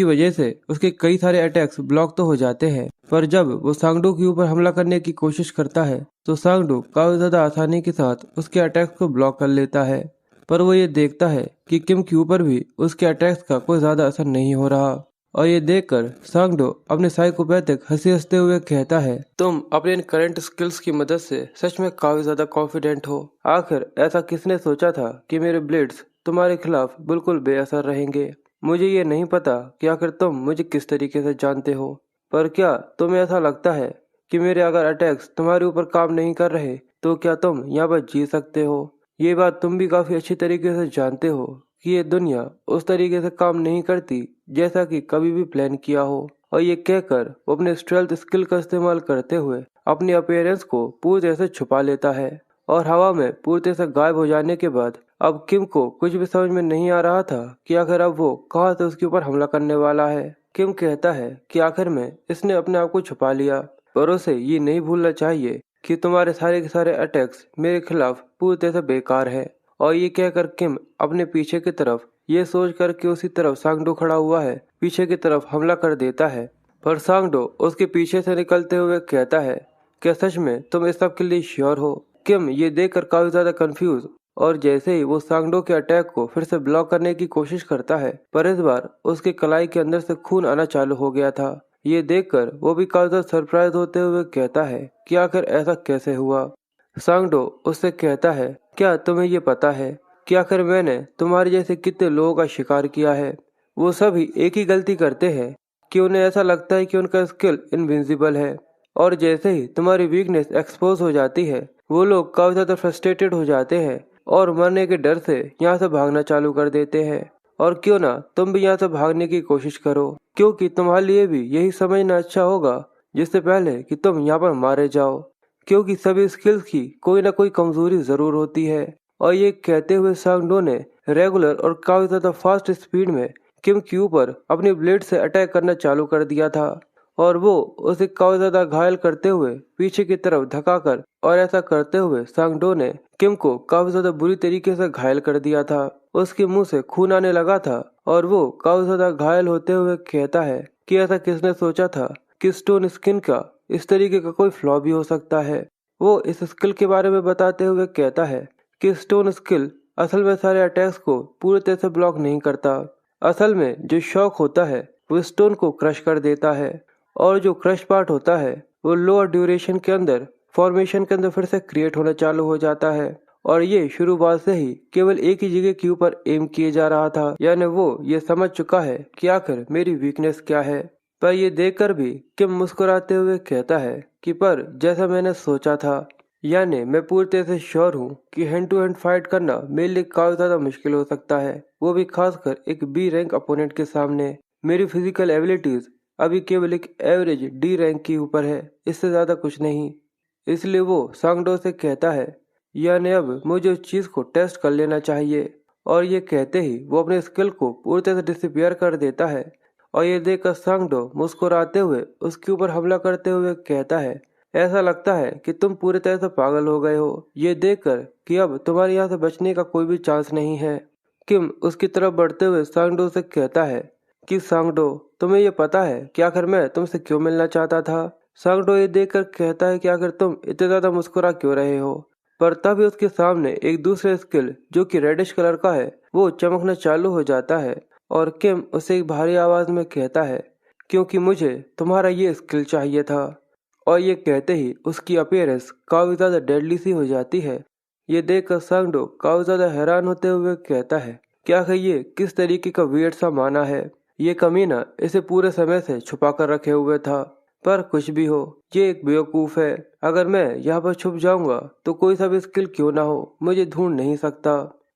वजह से उसके कई सारे अटैक्स ब्लॉक तो हो जाते हैं, पर जब वो सांगडो के ऊपर हमला करने की कोशिश करता है तो सांगडो काफी ज्यादा आसानी के साथ उसके अटैक्स को ब्लॉक कर लेता है। पर वो ये देखता है कि किम के ऊपर भी उसके अटैक्स का कोई ज्यादा असर नहीं हो रहा, और ये देखकर सांगडो अपने साइकोपैथिक हंसी हंसते हुए कहता है, तुम अपने इन करंट स्किल्स की मदद से सच में काफी ज्यादा कॉन्फिडेंट हो। आखिर ऐसा किसने सोचा था कि मेरे ब्लेड्स तुम्हारे खिलाफ बिल्कुल बेअसर रहेंगे। मुझे ये नहीं पता कि आखिर तुम मुझे किस तरीके से जानते हो, पर क्या तुम्हें ऐसा लगता है कि मेरे अगर अटैक्स तुम्हारे ऊपर काम नहीं कर रहे तो क्या तुम यहाँ पर जी सकते हो? ये बात तुम भी काफी अच्छी तरीके से जानते हो कि ये दुनिया उस तरीके से काम नहीं करती जैसा कि कभी भी प्लान किया हो। और ये कहकर वो अपने स्ट्रेल्थ स्किल का इस्तेमाल करते हुए अपनी अपीयरेंस को पूरी तरह से छुपा लेता है, और हवा में पूरी तरह से गायब हो जाने के बाद अब किम को कुछ भी समझ में नहीं आ रहा था कि आखिर अब वो कहाँ से उसके ऊपर हमला करने वाला है। किम कहता है कि आखिर में इसने अपने आप को छुपा लिया, पर उसे ये नहीं भूलना चाहिए कि तुम्हारे सारे के सारे अटैक्स मेरे खिलाफ पूरी तरह से बेकार है, और ये कहकर किम अपने पीछे की तरफ ये सोच कर कि उसी तरफ सांगडो खड़ा हुआ है पीछे की तरफ हमला कर देता है। पर सांगडो उसके पीछे से निकलते हुए कहता है, क्या सच में तुम इस सब के लिए श्योर हो? किम ये देखकर काफी ज्यादा कंफ्यूज और जैसे ही वो सांगडो के अटैक को फिर से ब्लॉक करने की कोशिश करता है, पर इस बार उसके कलाई के अंदर से खून आना चालू हो गया था। ये देखकर वो भी काफी ज्यादा सरप्राइज होते हुए कहता है कि आखिर ऐसा कैसे हुआ। सांगडो उससे कहता है, क्या तुम्हें ये पता है कि आखिर मैंने तुम्हारे जैसे कितने लोगों का शिकार किया है? वो सभी एक ही गलती करते हैं कि उन्हें ऐसा लगता है कि उनका स्किल इनविंसिबल है, और जैसे ही तुम्हारी वीकनेस एक्सपोज हो जाती है वो लोग काफी ज्यादा फ्रस्ट्रेटेड हो जाते हैं और मरने के डर से यहाँ से भागना चालू कर देते हैं। और क्यों ना तुम भी यहाँ से भागने की कोशिश करो, क्योंकि तुम्हारे लिए भी यही समझना अच्छा होगा जिससे पहले कि तुम यहाँ पर मारे जाओ, क्योंकि सभी स्किल्स की कोई ना कोई कमजोरी जरूर होती है। और ये कहते हुए सांगडो ने रेगुलर और काफी ज्यादा फास्ट स्पीड में किम के ऊपर अपनी ब्लेड से अटैक करना चालू कर दिया था, और वो उसे काफी ज्यादा घायल करते हुए पीछे की तरफ धकाकर, और ऐसा करते हुए सांगडो ने किम को काफी ज्यादा बुरी तरीके से घायल कर दिया था। उसके मुंह से खून आने लगा था और वो काफी ज्यादा घायल होते हुए कहता है कि ऐसा किसने सोचा था कि स्टोन स्किन का इस तरीके का कोई फ्लॉ भी हो सकता है। वो इस स्किल के बारे में बताते हुए कहता है कि स्टोन स्किल असल में सारे अटैक्स को पूरी तरह से ब्लॉक नहीं करता। असल में जो शॉक होता है वो स्टोन को क्रश कर देता है, और जो क्रश पार्ट होता है वो लोअर ड्यूरेशन के अंदर फॉर्मेशन के अंदर फिर से क्रिएट होना चालू हो जाता है। और ये शुरुआत से ही केवल एक ही जगह के ऊपर एम किए जा रहा था, यानी वो ये समझ चुका है कि आखिर मेरी वीकनेस क्या है। पर ये देखकर भी किम मुस्कुराते हुए कहता है कि पर जैसा मैंने सोचा था, यानी मैं पूरी तरह से श्योर हूँ कि हैंड टू हैंड फाइट करना मेरे लिए काफी ज्यादा मुश्किल हो सकता है, वो भी खासकर एक बी रैंक अपोनेंट के सामने। मेरी फिजिकल एबिलिटीज अभी केवल एक एवरेज डी रैंक के ऊपर है, इससे ज्यादा कुछ नहीं। इसलिए वो सांगडो से कहता है, यानी अब मुझे उस चीज को टेस्ट कर लेना चाहिए। और ये कहते ही वो अपने स्किल को पूरी तरह से डिसअपियर कर देता है, और ये देखकर सांगडो मुस्कुराते हुए उसके ऊपर हमला करते हुए कहता है, ऐसा लगता है कि तुम पूरी तरह से पागल हो गए हो, ये देखकर कि अब तुम्हारे यहाँ से बचने का कोई भी चांस नहीं है। किम उसकी तरफ बढ़ते हुए सांगडो से कहता है कि सांगडो, तुम्हें ये पता है कि आखिर मैं तुमसे क्यों मिलना चाहता था? सांगडो ये देखकर कहता है कि आखिर तुम इतने ज्यादा मुस्कुरा क्यों रहे हो? पर तभी उसके सामने एक दूसरे स्किल जो कि रेडिश कलर का है वो चमकना चालू हो जाता है, और किम उसे एक भारी आवाज में कहता है, क्योंकि मुझे तुम्हारा ये स्किल चाहिए था। और ये कहते ही उसकी अपीयरेंस काफी ज्यादा डेडली सी हो जाती है। ये देखकर सांगडो काफी ज्यादा हैरान होते हुए कहता है कि आखिर ये किस तरीके का वियर्ड सा माना है, ये कमीना इसे पूरे समय से छुपा कर रखे हुए था। पर कुछ भी हो, ये एक बेवकूफ है। अगर मैं यहाँ पर छुप जाऊंगा तो कोई सा भी स्किल क्यों ना हो मुझे ढूंढ नहीं सकता।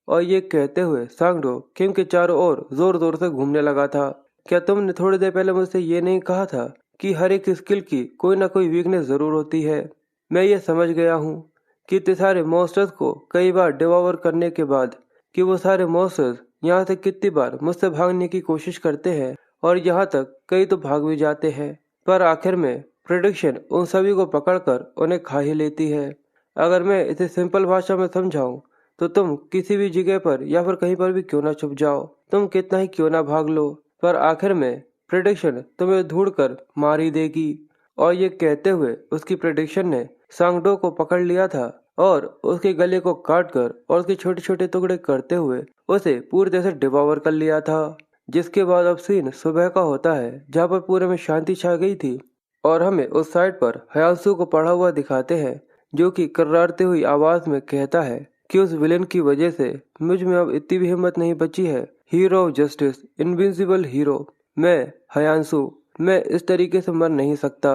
और ये कहते हुए सांगडो किम के चारों ओर जोर जोर से घूमने लगा था। क्या तुमने थोड़ी देर पहले मुझसे ये नहीं कहा था कि हर एक स्किल की कोई ना कोई वीकनेस जरूर होती है? मैं ये समझ गया हूँ कि इतने सारे मॉन्स्टर्स को कई बार डिवोर करने के बाद कि वो सारे मॉन्स्टर्स यहाँ से कितनी बार मुझसे भागने की कोशिश करते हैं, और यहाँ तक कई तो भाग भी जाते हैं, पर आखिर में प्रेडिक्शन उन सभी को पकड़कर उन्हें खा ही लेती है। अगर मैं इसे सिंपल भाषा में समझाऊं तो तुम किसी भी जगह पर या फिर कहीं पर भी क्यों ना छुप जाओ, तुम कितना ही क्यों ना भाग लो, पर आखिर में प्रेडिक्शन तुम्हें ढूंढकर मार ही देगी। और ये कहते हुए उसकी प्रेडिक्शन ने सांगडो को पकड़ लिया था और उसके गले को काटकर और उसके छोटे छोटे टुकड़े करते हुए उसे पूरी तरह से डिवोर कर लिया था। जिसके बाद अब सीन सुबह का होता है जहाँ पर पूरे में शांति छा गई थी, और हमें उस साइड पर हयांसू को पड़ा हुआ दिखाते हैं जो कि कर्रारते हुई आवाज में कहता है कि उस विलेन की वजह से मुझ में अब इतनी भी हिम्मत नहीं बची है। Hero of justice, invincible hero, मैं हयांसू, मैं इस तरीके से मर नहीं सकता।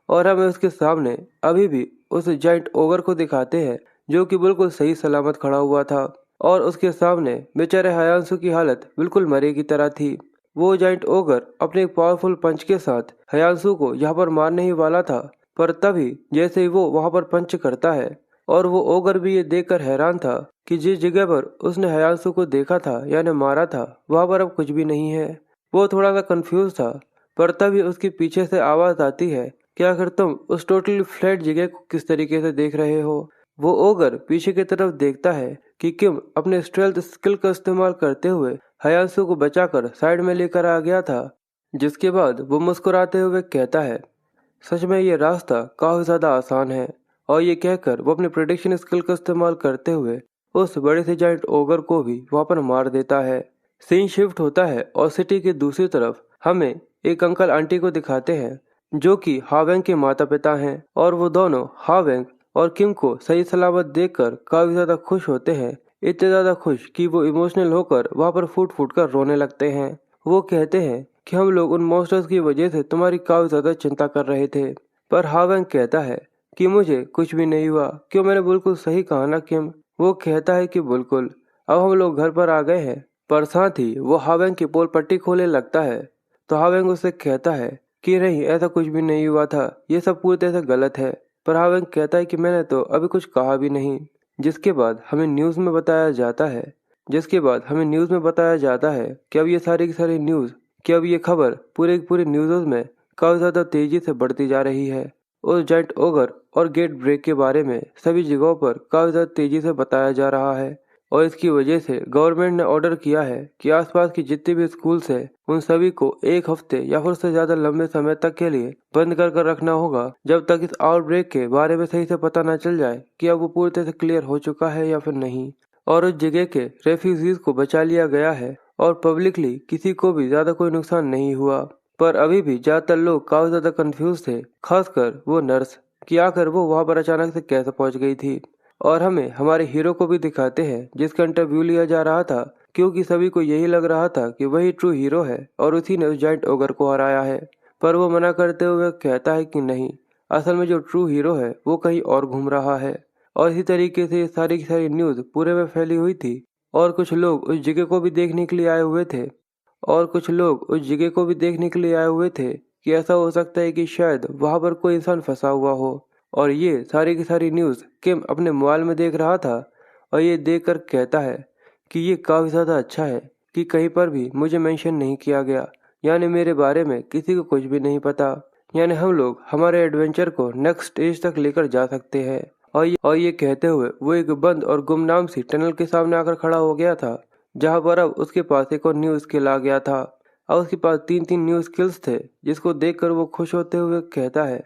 और हमें उसके सामने अभी भी उस जाइंट ओगर को दिखाते हैं जो कि बिल्कुल सही सलामत खड़ा हुआ था, और उसके सामने बेचारे हयांसू की हालत बिल्कुल मरे की तरह थी। वो जाइंट ओगर अपने एक पावरफुल पंच के साथ हयांसू को यहाँ पर मारने ही वाला था, पर तभी जैसे ही वो वहाँ पर पंच करता है, और वो ओगर भी ये देखकर हैरान था कि जिस जगह पर उसने हयांसू को देखा था यानी मारा था वहाँ पर अब कुछ भी नहीं है। वो थोड़ा सा कंफ्यूज था, पर तभी उसके पीछे से आवाज आती है कि आखिर तुम उस टोटली फ्लैट जगह को किस तरीके से देख रहे हो? वो ओगर पीछे की तरफ देखता है कि किम अपने स्ट्रेल्थ स्किल का इस्तेमाल करते हुए हयांसू को बचाकर साइड में लेकर आ गया था। जिसके बाद वो मुस्कुराते हुए कहता है, सच में ये रास्ता काफी ज्यादा आसान है। और ये कहकर वो अपने प्रिडिक्शन स्किल का इस्तेमाल करते हुए उस बड़े से जाइंट ओगर को भी वहां पर मार देता है। सीन शिफ्ट होता है और सिटी की दूसरी तरफ हमें एक अंकल आंटी को दिखाते हैं जो कि हावेंग के माता पिता हैं, और वो दोनों हावेंग और किम को सही सलामत देखकर काफी ज्यादा खुश होते हैं। इतने ज्यादा खुश कि वो इमोशनल होकर वहां पर फूट फूट कर रोने लगते हैं। वो कहते हैं कि हम लोग उन मॉन्स्टर्स की वजह से तुम्हारी काफी ज्यादा चिंता कर रहे थे। पर हावेंग कहता है कि मुझे कुछ भी नहीं हुआ। क्यों, मैंने बिल्कुल सही कहा ना किम? वो कहता है कि बिल्कुल, अब हम लोग घर पर आ गए हैं। पर साथ ही वो हावेंग की पोल पट्टी खोलने लगता है। तो हावेंग उससे कहता है कि नहीं, ऐसा कुछ भी नहीं हुआ था, ये सब पूरी तरह से गलत है। पर हावेंग कहता है कि मैंने तो अभी कुछ कहा भी नहीं। जिसके बाद हमें न्यूज में बताया जाता है कि अब ये सारी की सारी न्यूज, कि अब ये खबर पूरे पूरे न्यूज़ में काफी ज्यादा तेजी से बढ़ती जा रही है। उस जाइंट ओगर और गेट ब्रेक के बारे में सभी जगहों पर काफी ज्यादा तेजी से बताया जा रहा है। और इसकी वजह से गवर्नमेंट ने ऑर्डर किया है कि आसपास की जितने भी स्कूल्स हैं उन सभी को एक हफ्ते या फिर उससे ज्यादा लंबे समय तक के लिए बंद कर रखना होगा, जब तक इस आउटब्रेक के बारे में सही से पता न चल जाए कि अब वो पूरी तरह से क्लियर हो चुका है या फिर नहीं। और उस जगह के रेफ्यूजीज को बचा लिया गया है और पब्लिकली किसी को भी ज्यादा कोई नुकसान नहीं हुआ। पर अभी भी ज्यादातर लोग काफी ज्यादा कंफ्यूज थे, खासकर वो नर्स, कि आखिर वो वहां पर अचानक से कैसे पहुंच गई थी। और हमें हमारे हीरो को भी दिखाते हैं जिसका इंटरव्यू लिया जा रहा था, क्योंकि सभी को यही लग रहा था कि वही ट्रू हीरो है और उसी ने उस जाइंट ओगर को हराया है। पर वो मना करते हुए कहता है कि नहीं, असल में जो ट्रू हीरो है वो कहीं और घूम रहा है। और इसी तरीके से सारी की सारी न्यूज पूरे में फैली हुई थी। और कुछ लोग उस जगह को भी देखने के लिए आए हुए थे कि ऐसा हो सकता है कि शायद वहां पर कोई इंसान फंसा हुआ हो। और ये सारी की सारी न्यूज किम अपने मोबाइल में देख रहा था और ये देखकर कहता है कि ये काफी ज्यादा अच्छा है कि कहीं पर भी मुझे मेंशन नहीं किया गया, यानी मेरे बारे में किसी को कुछ भी नहीं पता। यानी हम लोग हमारे एडवेंचर को नेक्स्ट स्टेज तक लेकर जा सकते हैं। और ये कहते हुए वो एक बंद और गुमनाम सी टनल के सामने आकर खड़ा हो गया था, जहां पर अब उसके पास एक और न्यू स्किल आ गया था। अब उसके पास 3 न्यू स्किल्स थे, जिसको देखकर वो खुश होते हुए कहता है,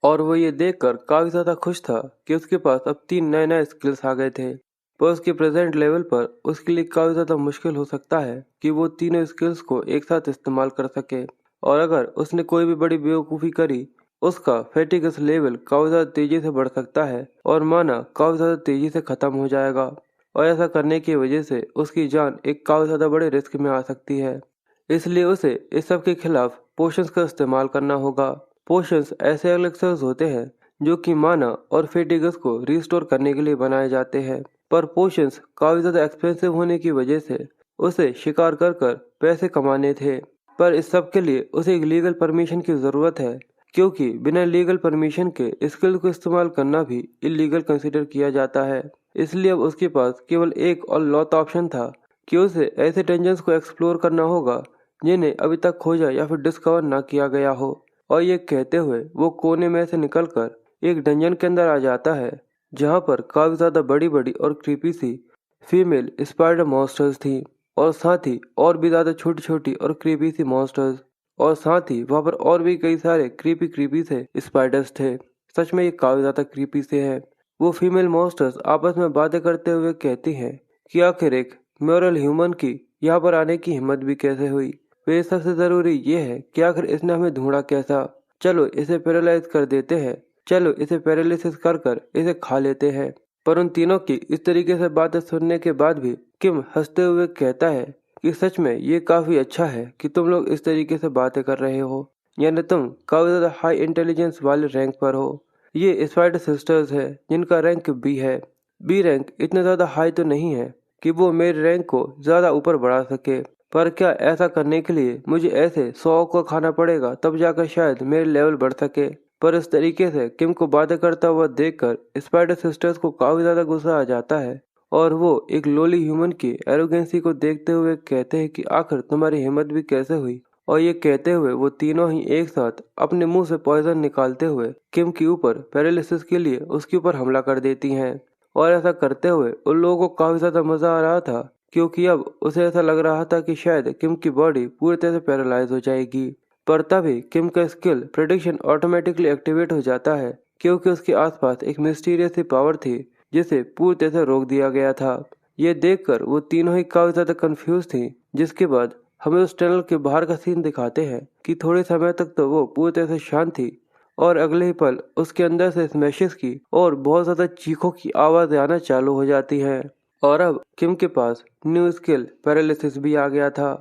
और वो ये देखकर काफी ज्यादा खुश था कि उसके पास अब 3 नए स्किल्स आ गए थे। पर उसके प्रेजेंट लेवल पर उसके लिए काफी ज्यादा मुश्किल हो सकता है कि वो तीनों स्किल्स को एक साथ इस्तेमाल कर सके। और अगर उसने कोई भी बड़ी बेवकूफ़ी करी, उसका फेटिगस लेवल काफी ज्यादा तेजी से बढ़ सकता है और माना काफी ज्यादा तेजी से खत्म हो जाएगा। और ऐसा करने की वजह से उसकी जान एक काफी ज्यादा बड़े रिस्क में आ सकती है। इसलिए उसे इस सब के खिलाफ पोशंस का इस्तेमाल करना होगा। पोशंस ऐसे एलिक्सर्स होते हैं जो कि माना और फेटिगस को रिस्टोर करने के लिए बनाए जाते हैं। पर पोशंस काफी ज्यादा एक्सपेंसिव होने की वजह से उसे शिकार कर कर पैसे कमाने थे। पर इस सब के लिए उसे एक लीगल परमिशन की जरूरत है, क्योंकि बिना लीगल परमिशन के स्किल को इस्तेमाल करना भी इलीगल कंसिडर किया जाता है। इसलिए अब उसके पास केवल एक और लौता ऑप्शन था कि उसे ऐसे डेंजर्स को एक्सप्लोर करना होगा जिन्हें अभी तक खोजा या फिर डिस्कवर ना किया गया हो। और ये कहते हुए वो कोने में से निकलकर एक डंजन के अंदर आ जाता है, जहाँ पर काफी ज्यादा बड़ी बड़ी और क्रीपी सी फीमेल स्पाइडर मॉन्स्टर्स थी, और साथ ही और भी ज्यादा छोटी छोटी और क्रीपी सी मॉन्स्टर्स, और साथ ही वहाँ पर और भी कई सारे क्रीपी से स्पाइडर्स थे। सच में ये काफी ज्यादा क्रीपी से है। वो फीमेल मॉन्स्टर्स आपस में बातें करते हुए कहती हैं कि आखिर एक मॉरल ह्यूमन की यहाँ पर आने की हिम्मत भी कैसे हुई। वे सबसे जरूरी ये है कि आखिर इसने हमें ढूंढा कैसा। चलो इसे पैरालाइज कर देते हैं, चलो इसे पैरालिसिस कर कर इसे खा लेते हैं। पर उन तीनों की इस तरीके से बातें सुनने के बाद भी किम हंसते हुए कहता है कि सच में ये काफी अच्छा है कि तुम लोग इस तरीके से बातें कर रहे हो, यानी तुम काफी ज्यादा हाई इंटेलिजेंस वाले रैंक पर हो। ये स्पाइडर सिस्टर्स है जिनका रैंक बी है। बी रैंक इतना ज्यादा हाई तो नहीं है कि वो मेरे रैंक को ज्यादा ऊपर बढ़ा सके, पर क्या ऐसा करने के लिए मुझे ऐसे 100 को खाना पड़ेगा, तब जाकर शायद मेरे लेवल बढ़ सके। पर इस तरीके से किम को बातें करता हुआ देखकर स्पाइडर सिस्टर्स को काफी ज्यादा गुस्सा आ जाता है, और वो एक लोली ह्यूमन की एरोगेंसी को देखते हुए कहते हैं कि आखिर तुम्हारी हिम्मत भी कैसे हुई। और ये कहते हुए वो तीनों ही एक साथ अपने मुंह से पॉइजन निकालते हुए किम के ऊपर पैरालिसिस के लिए उसके ऊपर हमला कर देती हैं। और ऐसा करते हुए उन लोगों को काफी ज्यादा मजा आ रहा था, क्योंकि अब उसे ऐसा लग रहा था कि शायद किम की बॉडी पूरी तरह से पैरालाइज हो जाएगी। पर तभी किम का स्किल प्रेडिक्शन ऑटोमेटिकली एक्टिवेट हो जाता है, क्योंकि उसके आसपास एक मिस्टीरियस सी पावर थी जिसे पूरी तरह से रोक दिया गया था। ये देखकर वो तीनों ही काफी ज्यादा कंफ्यूज थी, जिसके बाद हमें उस टनल के बाहर का सीन दिखाते हैं कि थोड़े समय तक तो वो पूरी तरह से शांत थी और अगले ही पल उसके अंदर से स्मैशेस की और बहुत ज्यादा चीखों की आवाज आना चालू हो जाती है। और अब किम के पास न्यू स्किल पैरालिसिस भी आ गया था,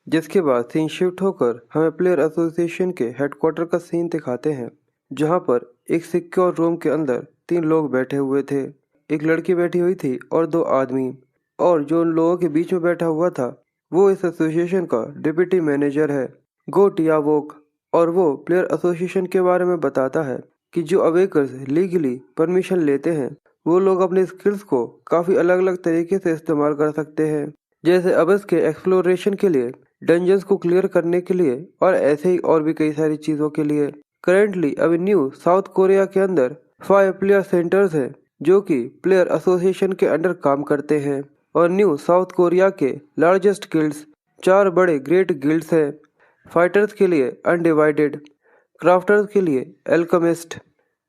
जिसके बाद सीन शिफ्ट होकर हमें प्लेयर एसोसिएशन के हेडक्वार्टर का सीन दिखाते हैं, जहां पर एक सिक्योर रूम के अंदर 3 लोग बैठे हुए थे। एक लड़की बैठी हुई थी और 2 आदमी, और जो उन लोगों के बीच में बैठा हुआ था वो इस एसोसिएशन का डिप्टी मैनेजर है, गो टियावोक। और वो प्लेयर एसोसिएशन के बारे में बताता है कि जो अवेकर्स लीगली परमिशन लेते हैं वो लोग अपने स्किल्स को काफी अलग अलग तरीके से इस्तेमाल कर सकते हैं, जैसे अबस के एक्सप्लोरेशन के लिए, डंजन्स को क्लियर करने के लिए और ऐसे ही और भी कई सारी चीजों के लिए। करेंटली अभी न्यू साउथ कोरिया के अंदर 5 प्लेयर सेंटर्स हैं जो कि प्लेयर एसोसिएशन के अंडर काम करते हैं, और न्यू साउथ कोरिया के लार्जेस्ट गिल्ड्स 4 बड़े ग्रेट गिल्ड्स हैं। फाइटर्स के लिए अनडिवाइडेड, क्राफ्टर्स के लिए एल्केमिस्ट,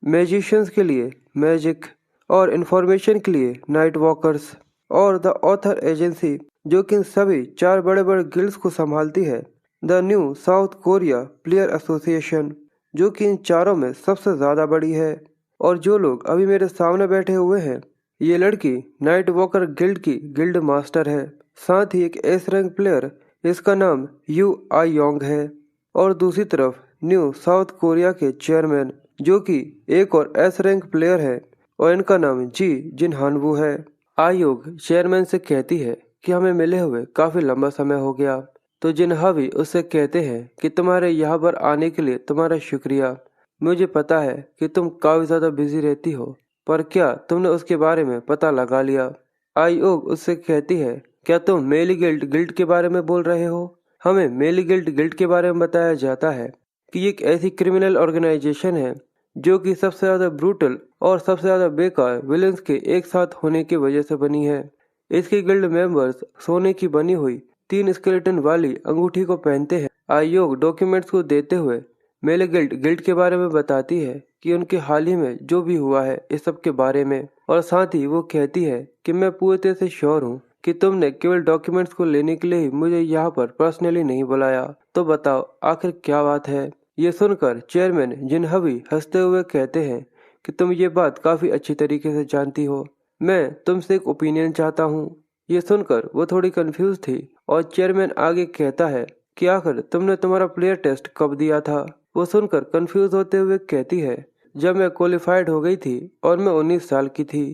मैजिशियंस के लिए मैजिक, और इंफॉर्मेशन के लिए नाइट वॉकर्स, और द ऑथर एजेंसी जो कि इन सभी 4 बड़े बड़े गिल्ड्स को संभालती है, the new south Korea player association, जो कि इन चारों में सबसे ज्यादा बड़ी है। और जो लोग अभी मेरे सामने बैठे हुए हैं, ये लड़की नाइट वॉकर गिल्ड की गिल्ड मास्टर है, साथ ही एक एस रैंक प्लेयर, इसका नाम यू आई योंग है, और दूसरी तरफ न्यू साउथ कोरिया के चेयरमैन जो कि एक और एस रैंक प्लेयर है, और इनका नाम जी जिन हानवू है। आयोग चेयरमैन से कहती है कि हमें मिले हुए काफी लंबा समय हो गया, तो जिन हावी उससे कहते हैं कि तुम्हारे यहाँ पर आने के लिए तुम्हारा शुक्रिया। मुझे पता है कि तुम काफी ज्यादा बिजी रहती हो, पर क्या तुमने उसके बारे में पता लगा लिया? आयोग उससे कहती है, क्या तुम मेली गिल्ड गिल्ड के बारे में बोल रहे हो? हमें मेली गिल्ड गिल्ड के बारे में बताया जाता है कि एक ऐसी क्रिमिनल ऑर्गेनाइजेशन है जो कि सबसे ज्यादा ब्रूटल और सबसे ज्यादा बेकार विलेंस के एक साथ होने की वजह से बनी है। इसके गिल्ड मेंबर्स सोने की बनी हुई 3 स्केलेटन वाली अंगूठी को पहनते हैं। आयोग डॉक्यूमेंट्स को देते हुए मेले गिल्ड गिल्ड के बारे में बताती है कि उनके हाल ही में जो भी हुआ है इस सब के बारे में, और साथ ही वो कहती है कि मैं पूरी तरह से श्योर हूँ कि तुमने केवल डॉक्यूमेंट्स को लेने के लिए ही मुझे यहाँ पर पर्सनली नहीं बुलाया, तो बताओ आखिर क्या बात है? ये सुनकर चेयरमैन जिन हवी हंसते हुए कहते हैं कि तुम ये बात काफी अच्छी तरीके से जानती हो, मैं तुमसे एक ओपिनियन चाहता हूँ। ये सुनकर वो थोड़ी कंफ्यूज थी, और चेयरमैन आगे कहता है कि आखिर तुमने तुम्हारा प्लेयर टेस्ट कब दिया था? वो सुनकर कंफ्यूज होते हुए कहती है, जब मैं क्वालिफाइड हो गई थी और मैं 19 साल की थी।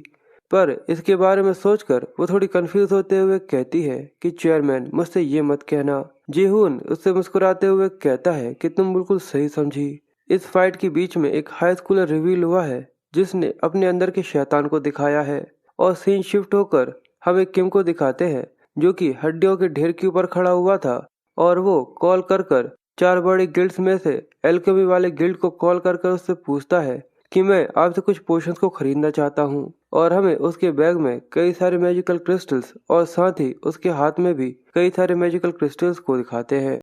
पर इसके बारे में सोचकर वो थोड़ी कंफ्यूज होते हुए कहती है कि चेयरमैन मुझसे ये मत कहना। जीहून उससे मुस्कुराते हुए कहता है कि तुम बिल्कुल सही समझी। इस फाइट के बीच में एक हाई स्कूलर रिवील हुआ है जिसने अपने अंदर के शैतान को दिखाया है, और सीन शिफ्ट होकर हमें किम को दिखाते हैं जो कि हड्डियों के ढेर के ऊपर खड़ा हुआ था, और वो कॉल कर 4 बड़े गिल्ड्स में से एल्केमी वाले गिल्ड को कॉल कर उससे पूछता है कि मैं आपसे कुछ पोशंस को खरीदना चाहता हूँ, और हमें उसके बैग में कई सारे मैजिकल क्रिस्टल्स और साथ ही उसके हाथ में भी कई सारे मैजिकल क्रिस्टल्स को दिखाते हैं।